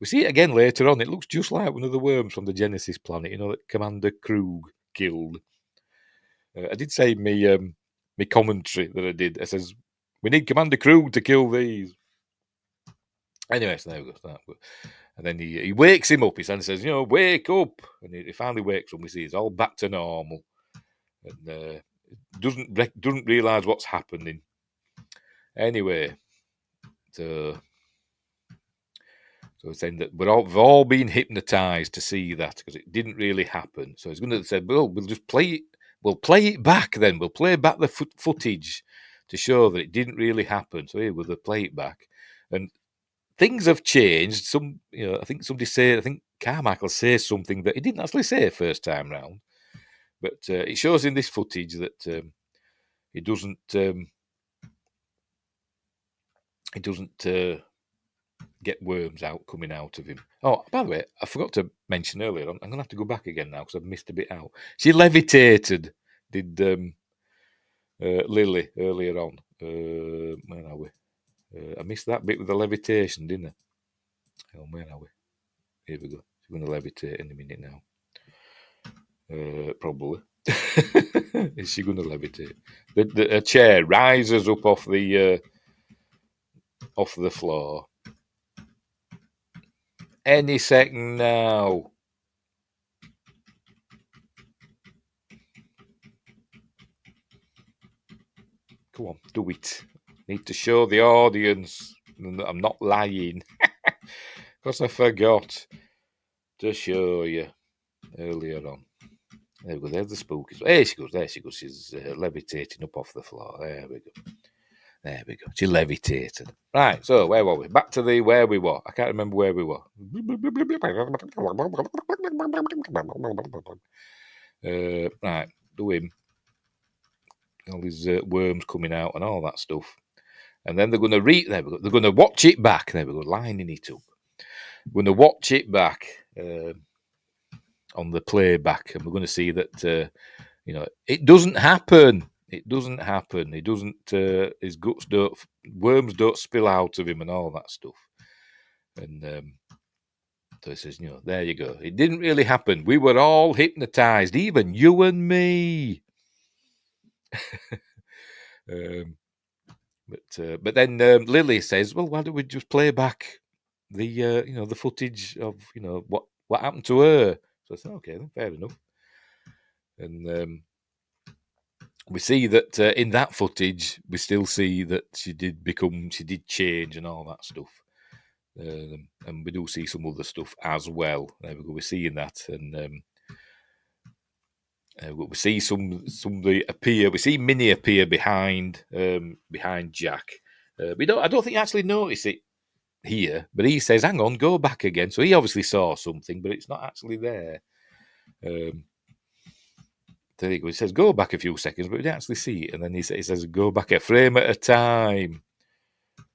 We see it again later on. It looks just like one of the worms from the Genesis planet, that Commander Krug killed. I did say me commentary that I did. It says, we need Commander Krug to kill these. Anyway, so there we go. And then he wakes him up. He says, wake up. And he finally wakes up. We see it's all back to normal. And doesn't realise what's happening. Anyway, so it's saying that we've all been hypnotised to see that because it didn't really happen. So he's going to say, well, we'll just play it. We'll play it back then. We'll play back the footage to show that it didn't really happen. So here we'll play it back. And things have changed. I think Carmichael says something that he didn't actually say first time round. But it shows in this footage that he doesn't get worms coming out of him. Oh, by the way, I forgot to mention earlier on. I'm going to have to go back again now because I've missed a bit out. She levitated, did Lily earlier on. Where are we? I missed that bit with the levitation, didn't I? Oh, where are we? Here we go. She's going to levitate in a minute now. Probably. Is she going to levitate? A chair rises up off the floor. Any second now. Come on, do it. Need to show the audience that I'm not lying. Because I forgot to show you earlier on. There we go. There's the spooky. There she goes. She's levitating up off the floor. There we go. She levitated. Right. So where were we? Back to where we were. I can't remember where we were. Right. Do him. All these worms coming out and all that stuff. And then they're going to read. There we go. They're going to watch it back. There we go. Lining it up. We're going to watch it back. On the playback, and we're going to see that it doesn't happen. It doesn't happen. It doesn't. His guts worms don't spill out of him, and all that stuff. And so he says, there you go. It didn't really happen. We were all hypnotised, even you and me. But then Lily says, well, why don't we just play back the footage of what happened to her? So I said, okay, then fair enough. And we see that in that footage, we still see that she did change and all that stuff. And we do see some other stuff as well. There we go. We're seeing that, and we see somebody appear. We see Minnie appear behind Jack. I don't think you actually notice it here, but he says, "Hang on, go back again." So he obviously saw something, but it's not actually there. There you go. He says, "Go back a few seconds," but we didn't actually see it. And then he says, "Go back a frame at a time."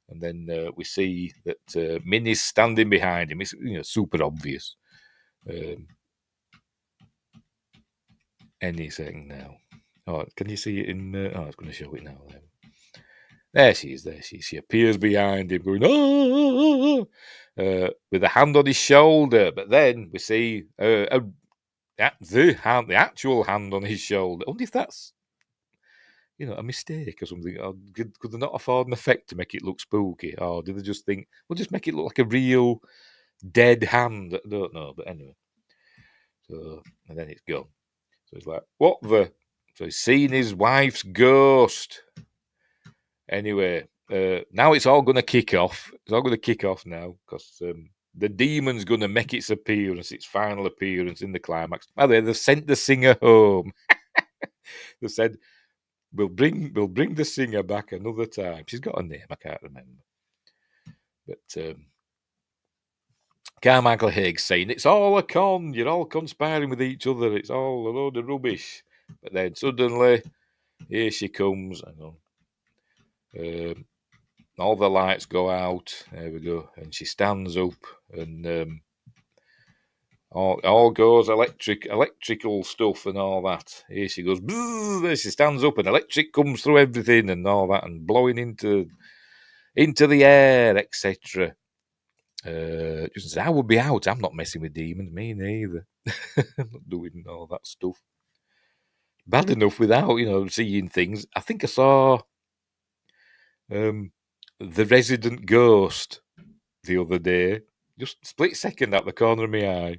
And then we see that Minnie's standing behind him. It's super obvious. Any second now. Oh, can you see it in? It's going to show it now. There she is. She appears behind him, going with a hand on his shoulder. But then we see a the actual hand on his shoulder. I wonder if that's, a mistake or something. Or could they not afford an effect to make it look spooky? Or did they just think, we'll just make it look like a real dead hand? I don't know, but anyway. So, and then it's gone. So he's like, what the? So he's seen his wife's ghost. Anyway, now it's all going to kick off. It's all going to kick off now because the demon's going to make its appearance, its final appearance in the climax. By the way, they've sent the singer home. They said, we'll bring the singer back another time. She's got a name, I can't remember. But Carmichael Haig's saying, it's all a con. You're all conspiring with each other. It's all a load of rubbish. But then suddenly, here she comes. Hang on. All the lights go out. There we go. And she stands up and all goes electrical stuff and all that. Here she goes. There she stands up and electric comes through everything and all that and blowing into the air, etc. Just I would be out. I'm not messing with demons. Me neither. I'm not doing all that stuff. Bad enough without, seeing things. I think I saw the Resident Ghost the other day. Just split second out the corner of my eye.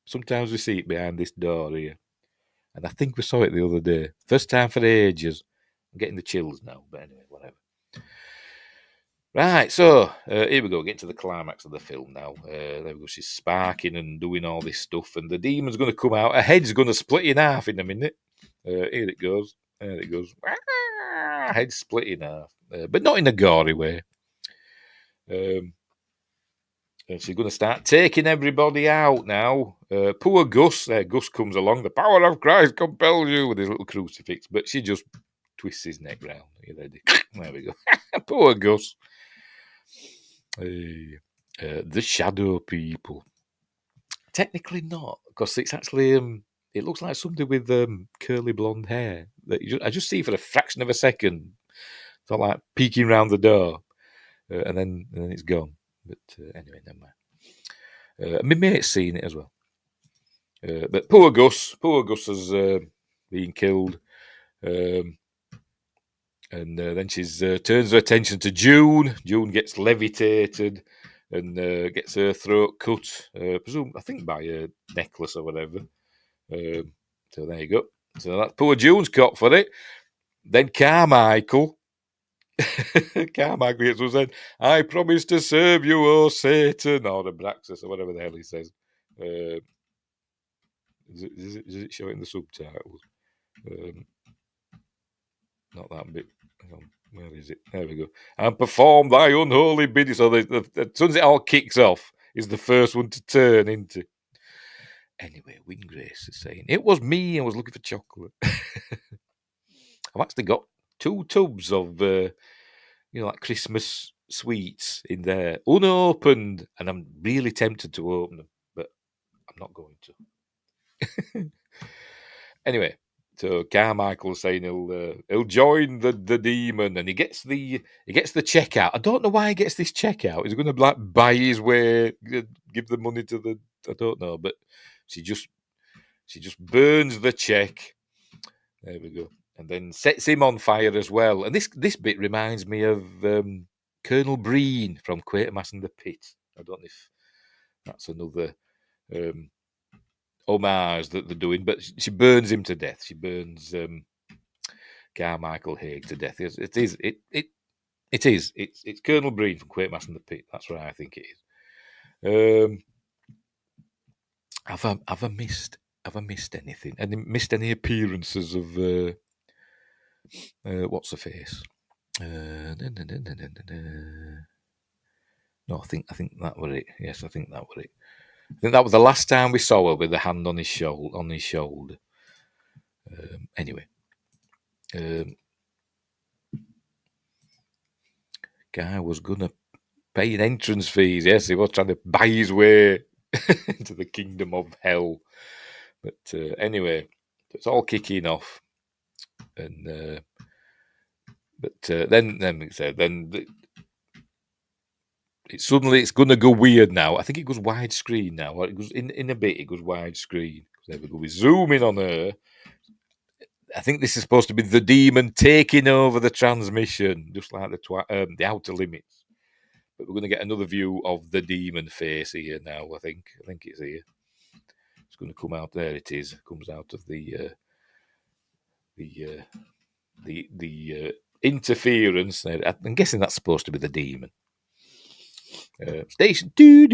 Sometimes we see it behind this door here. And I think we saw it the other day. First time for ages. I'm getting the chills now, but anyway, whatever. Right, so here we go. Getting to the climax of the film now. There we go. She's sparking and doing all this stuff, and the demon's going to come out. Her head's going to split in half in a minute. Here it goes. There it goes. Head split in half, but not in a gory way. And she's going to start taking everybody out now. Poor Gus. Gus comes along. The power of Christ compels you with his little crucifix. But she just twists his neck round. Are you ready? There we go. Poor Gus. The shadow people. Technically not, because it's actually it looks like somebody with curly blonde hair. I just see for a fraction of a second. It's not like peeking round the door, and then it's gone. But anyway, never mind. My mate's seen it as well. But poor Gus has been killed. And then she turns her attention to June. June gets levitated and gets her throat cut, I think by a necklace or whatever. So there you go. So that's poor June's caught for it. Then Carmichael gets up and said, I promise to serve you, O Satan, or Abraxas, or whatever the hell he says. Does it show it in the subtitles? Not that bit. Hang on, where is it? There we go. And perform thy unholy bidding. So as soon as it all kicks off, is the first one to turn into. Anyway, Wingrace is saying, it was me. I was looking for chocolate. I've actually got 2 tubs of, like Christmas sweets in there, unopened, and I'm really tempted to open them, but I'm not going to. Anyway, so Carmichael's saying he'll join the demon, and he gets the check out. I don't know why he gets this check out. He's going to buy his way, give the money to the. I don't know, but she just burns the check. There we go, and then sets him on fire as well. And this bit reminds me of Colonel Breen from Quatermass and the Pit. I don't know if that's another homage that they're doing, but she burns him to death. She burns Carmichael Haig to death. It's Colonel Breen from Quatermass and the Pit. That's what I think it is. Have I missed anything? Missed any appearances of what's the face? No, I think that was it. Yes, I think that was it. I think that was the last time we saw her with the hand on his shoulder. Anyway, guy was gonna pay an entrance fees. Yes, he was trying to buy his way into the kingdom of hell. But anyway, it's all kicking off, and then it's going to go weird now. I think it goes widescreen now. It goes in a bit. It goes widescreen. There we go. We zoom in on her. I think this is supposed to be the demon taking over the transmission, just like the Outer Limits. But we're going to get another view of the demon face here now. I think it's here. It's going to come out. There it is. It comes out of the interference. I'm guessing that's supposed to be the demon. Station. Then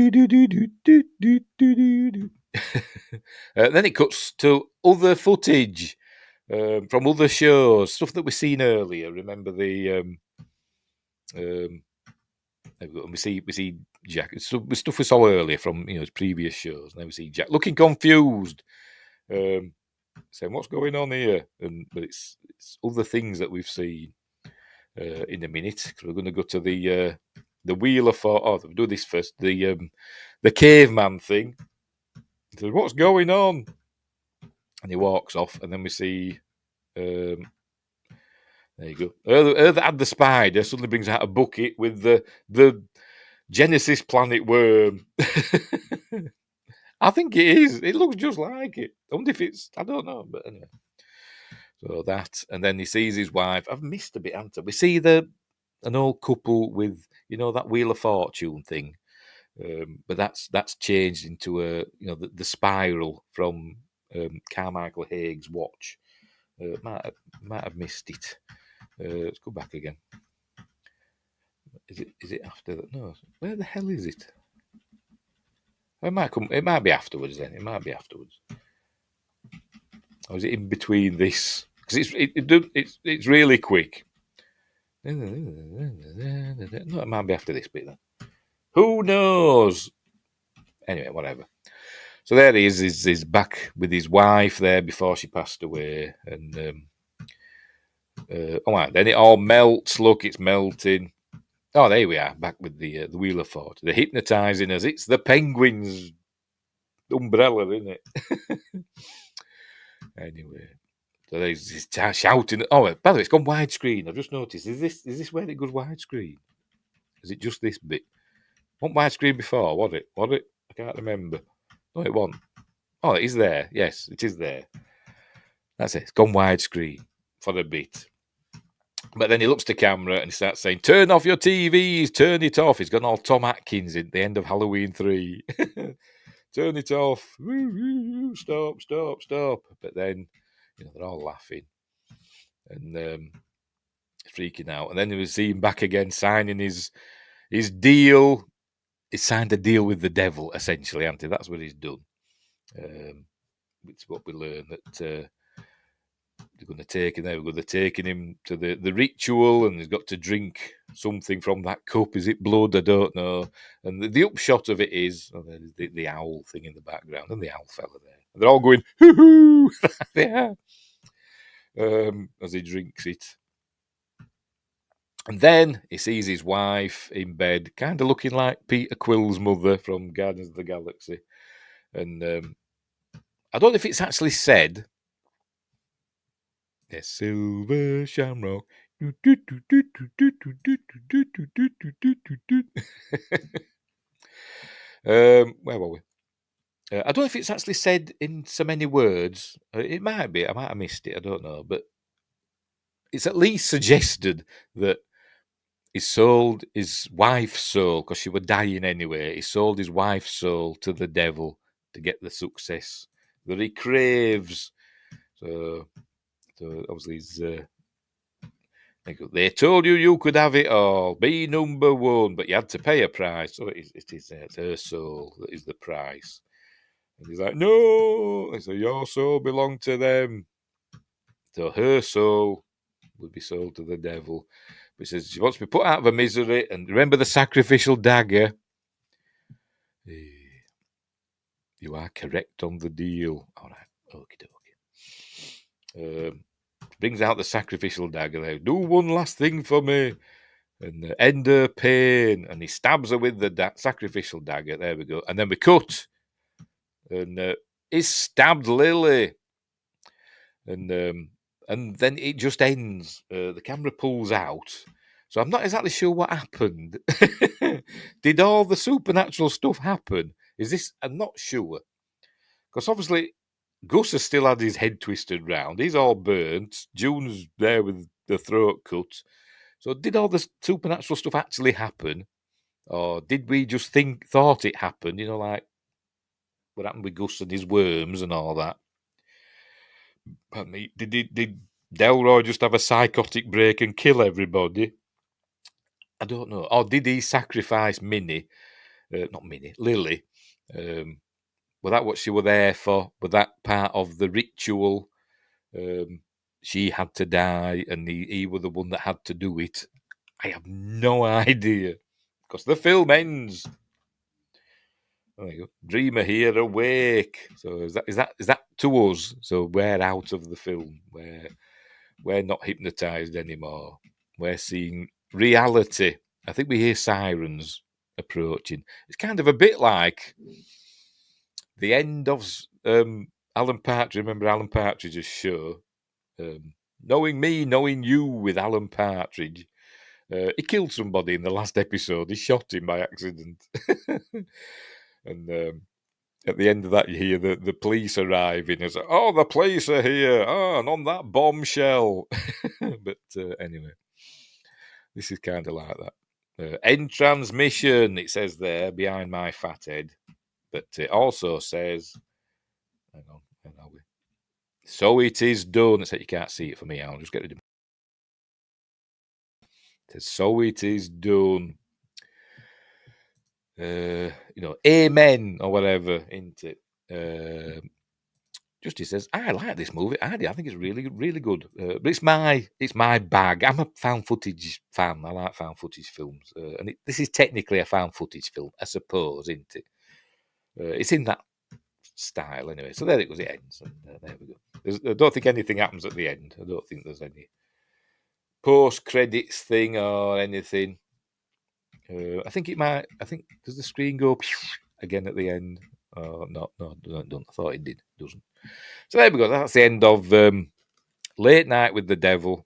it cuts to other footage from other shows, stuff that we've seen earlier. Remember the we see Jack. Stuff we saw earlier from his previous shows. Now we see Jack looking confused, saying what's going on here, but it's other things that we've seen in a minute. Because we're going to go to the Wheel of Fortune. Oh, we'll do this first. The caveman thing. He says, what's going on? And he walks off, and then we see. There you go. Her that had the spider suddenly brings out a bucket with the Genesis planet worm. I think it is. It looks just like it. I wonder if it's. I don't know, but anyway. So that, and then he sees his wife. I've missed a bit, haven't I? We see an old couple with that Wheel of Fortune thing, but that's changed into the spiral from Carmichael Haig's watch. Might have missed it. Let's go back again. Is it after that? No. Where the hell is it? It might come. It might be afterwards. Then it might be afterwards. Or is it in between this? Because it's really quick. No, it might be after this bit then. Who knows? Anyway, whatever. So there he is. He's back with his wife there before she passed away, and then it all melts. Look, it's melting. Oh, there we are, back with the Wheel of Fortune. They're hypnotising us. It's the penguin's umbrella, isn't it? Anyway, so he's shouting. Oh, by the way, it's gone widescreen. I've just noticed. Is this where it goes widescreen? Is it just this bit? Wasn't widescreen before, was it? I can't remember. No, it wasn't. Oh, it is there. Yes, it is there. That's it. It's gone widescreen for a bit. But then he looks to camera and he starts saying, turn off your TVs, turn it off. He's gone all Tom Atkins at the end of Halloween 3. Turn it off. Stop. But then, they're all laughing and freaking out. And then we see him back again signing his deal. He signed a deal with the devil, essentially, hasn't he? That's what he's done. It's what we learn that they're going to take him there. They're taking him to the ritual, and he's got to drink something from that cup. Is it blood? I don't know. And the upshot of it is the owl thing in the background, and the owl fella there. And they're all going hoo hoo, yeah, as he drinks it. And then he sees his wife in bed, kind of looking like Peter Quill's mother from Guardians of the Galaxy. And I don't know if it's actually said. Yes, silver shamrock. Where were we? I don't know if it's actually said in so many words. It might be. I might have missed it. I don't know. But it's at least suggested that he sold his wife's soul, because she was dying anyway. He sold his wife's soul to the devil to get the success that he craves. So obviously he's... they told you could have it all, be number one, but you had to pay a price. So it's her soul that is the price. And he's like, no. They say, your soul belonged to them. So her soul would be sold to the devil. But he says she wants to be put out of her misery. And remember the sacrificial dagger? You are correct on the deal. All right, okie dokie. Brings out the sacrificial dagger there. Do one last thing for me. And end her pain. And he stabs her with the sacrificial dagger. There we go. And then we cut. And he stabbed Lily. And then it just ends. The camera pulls out. So I'm not exactly sure what happened. Did all the supernatural stuff happen? Is this? I'm not sure. Because obviously, Gus has still had his head twisted round. He's all burnt. June's there with the throat cut. So did all the supernatural stuff actually happen? Or did we just thought it happened? You know, like what happened with Gus and his worms and all that? Pardon me. Did Delroy just have a psychotic break and kill everybody? I don't know. Or did he sacrifice Minnie? Not Minnie, Lily. Was that what she were there for? Was that part of the ritual? She had to die, and he was the one that had to do it. I have no idea, because the film ends. There you go. Dreamer here, awake. So is that to us? So we're out of the film. We're not hypnotized anymore. We're seeing reality. I think we hear sirens approaching. It's kind of a bit like the end of Alan Partridge. Remember Alan Partridge's show? Knowing Me, Knowing You with Alan Partridge. He killed somebody in the last episode. He shot him by accident. And at the end of that, you hear the police arriving. It's like, oh, the police are here. Oh, and on that bombshell. But anyway, this is kind of like that. End transmission, it says there, behind my fat head. But it also says, hang on, where are we? So it is done. It's like you can't see it for me. I'll just get rid of it. It says, so it is done. Amen or whatever, isn't it? Justice says, I like this movie. I think it's really, really good. But it's my bag. I'm a found footage fan. I like found footage films, and this is technically a found footage film, I suppose, isn't it? It's in that style anyway. So there it goes. It ends. And, there we go. I don't think anything happens at the end. I don't think there's any post credits thing or anything. I think does the screen go again at the end? No, don't. I thought it did. Doesn't. So there we go. That's the end of Late Night with the Devil.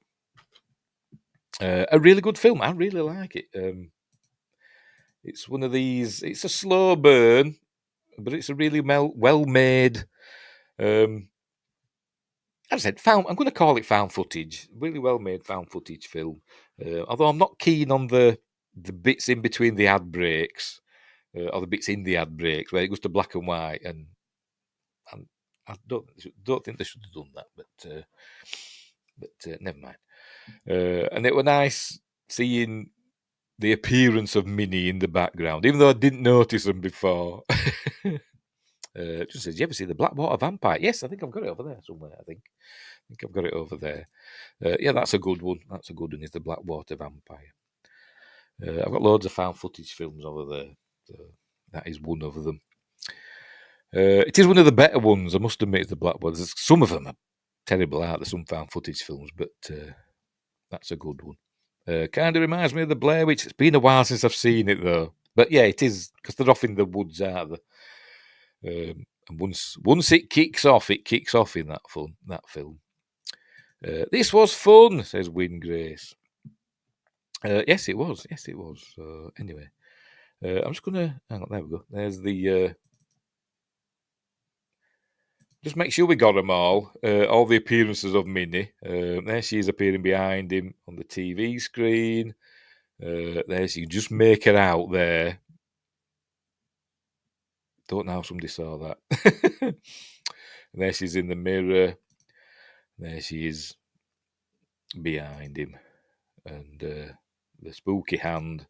A really good film. I really like it. It's one of these. It's a slow burn, but it's a really well made. As I said, I'm going to call it found footage. Really well made found footage film. Although I'm not keen on the bits in between the ad breaks. Or the bits in the ad breaks where it goes to black and white, and I don't think they should have done that, but never mind. And it was nice seeing the appearance of Minnie in the background, even though I didn't notice them before. Just says, "You ever see the Blackwater Vampire?" Yes, I think I've got it over there somewhere. I think I've got it over there. Yeah, that's a good one. That's a good one. Is the Blackwater Vampire? I've got loads of found footage films over there. So that is one of them. It is one of the better ones, I must admit, is the Blackwater. Some of them are terrible, aren't there? Some found footage films, but that's a good one. Kind of reminds me of the Blair Witch. It's been a while since I've seen it, though. But yeah, it is, because they're off in the woods, aren't they? And once it kicks off in that film. This was fun, says Win Grace. Yes, it was. So anyway, I'm just gonna hang on. There we go. There's the. Just make sure we got them all. All the appearances of Minnie. There she is appearing behind him on the TV screen. There she. Just make her out there. Don't know how somebody saw that. There she's in the mirror. There she is behind him, and the spooky hand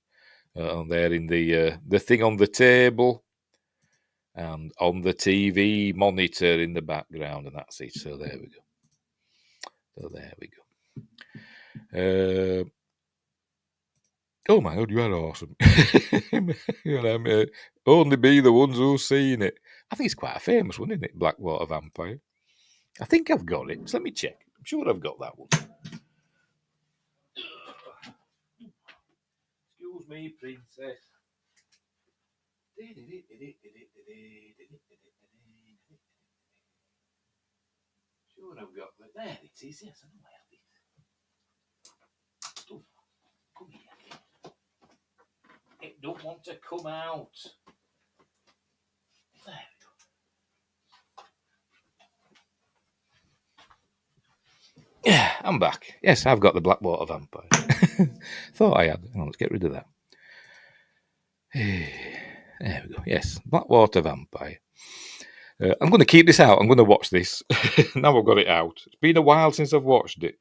on there in the thing on the table, and on the TV monitor in the background, and that's it. So there we go. Oh my God, you are awesome. Only be the ones who've seen it. I think it's quite a famous one, isn't it? Blackwater Vampire. I think I've got it. So let me check. I'm sure I've got that one. Excuse me, princess. Sure I've got that. There it is. Yes, I know I have it. Come here. don't want to come out. There we go. Yeah, I'm back. Yes, I've got the Blackwater Vampire. Thought I had. Hang on, let's get rid of that. There we go. Yes, Blackwater Vampire. I'm going to keep this out. I'm going to watch this. Now I've got it out. It's been a while since I've watched it.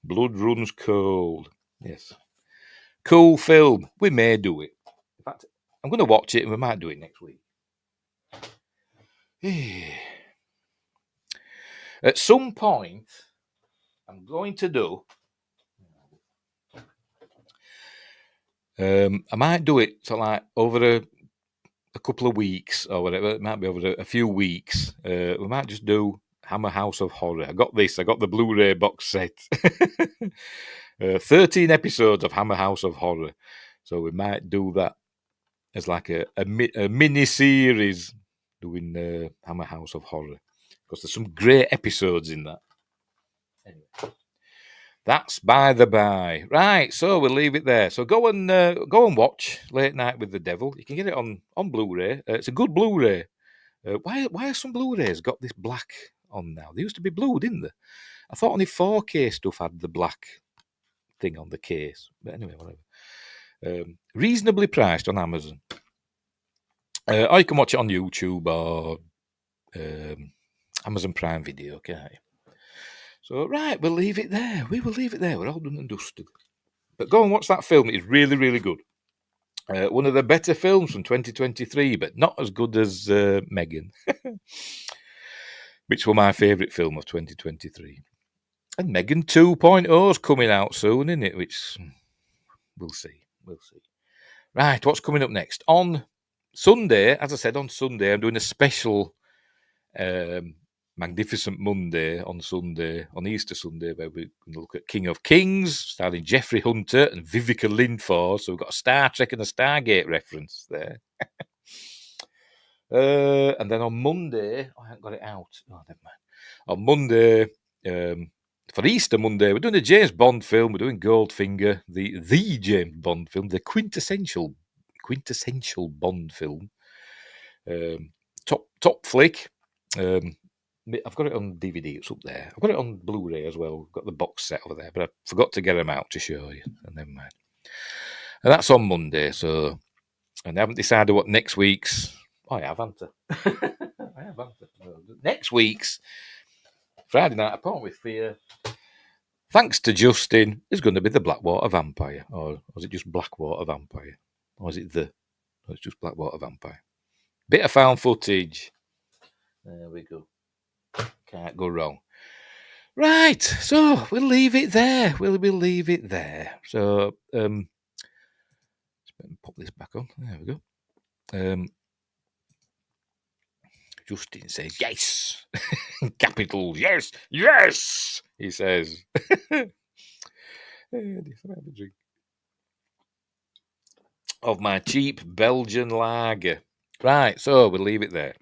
Blood Runs Cold. Yes. Cool film. We may do it. In fact, I'm going to watch it and we might do it next week. At some point, I'm going to do... I might do it so like over a couple of weeks or whatever. It might be over a few weeks. We might just do Hammer House of Horror. I got the Blu-ray box set. 13 episodes of Hammer House of Horror. So we might do that as like a mini series doing Hammer House of Horror. Because there's some great episodes in that. Anyway. That's by the by. Right, so we'll leave it there. So go and watch Late Night with the Devil. You can get it on Blu-ray. It's a good Blu-ray. Why have some Blu-rays got this black on now? They used to be blue, didn't they? I thought only 4K stuff had the black thing on the case. But anyway, whatever. Reasonably priced on Amazon. Or you can watch it on YouTube or Amazon Prime Video, okay? So, right, we'll leave it there. We will leave it there. We're all done and dusted. But go and watch that film. It's really, really good. One of the better films from 2023, but not as good as Megan, which was my favourite film of 2023. And Megan 2.0 is coming out soon, isn't it? Which we'll see. We'll see. Right, what's coming up next? On Sunday, as I said, on Sunday, I'm doing a special Magnificent Monday on Sunday, on Easter Sunday, where we're going to look at King of Kings, starring Jeffrey Hunter and Vivica Lindfors. So we've got a Star Trek and a Stargate reference there. And then on Monday, I haven't got it out. Oh, never mind. On Monday, for Easter Monday, we're doing a James Bond film. We're doing Goldfinger, the James Bond film, the quintessential Bond film. Top flick. I've got it on DVD. It's up there. I've got it on Blu-ray as well. I've got the box set over there, but I forgot to get them out to show you. And never mind. And that's on Monday. So, and I haven't decided what next week's. Oh, I have, haven't I? Next week's Friday Night Apart with Fear, thanks to Justin, is going to be the Blackwater Vampire. Or was it just Blackwater Vampire? Or is it the? No, it's just Blackwater Vampire. Bit of found footage. There we go. Can't go wrong. Right, so we'll leave it there. We'll leave it there. So, let's pop this back on. There we go. Justin says, yes! Capital, yes! Yes! He says. Of my cheap Belgian lager. Right, so we'll leave it there.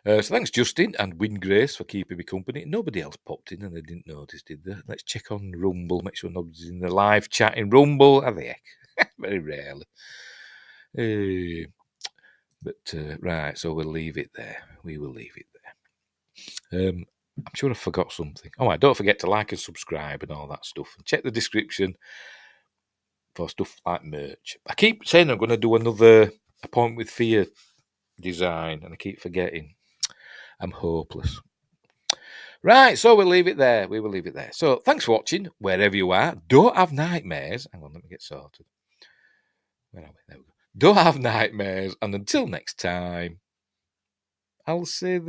So thanks, Justin and Wingrace, for keeping me company. Nobody else popped in and they didn't notice, did they? Let's check on Rumble, make sure nobody's in the live chat in Rumble. Are they? Very rarely. Right, so we'll leave it there. We will leave it there. I'm sure I forgot something. Oh, don't forget to like and subscribe and all that stuff. And check the description for stuff like merch. I keep saying I'm going to do another Appointment with Fear design, and I keep forgetting. I'm hopeless. Right, so we'll leave it there. We will leave it there. So thanks for watching, wherever you are. Don't have nightmares. Hang on, let me get sorted. Where are we? There we go. Don't have nightmares. And until next time, I'll say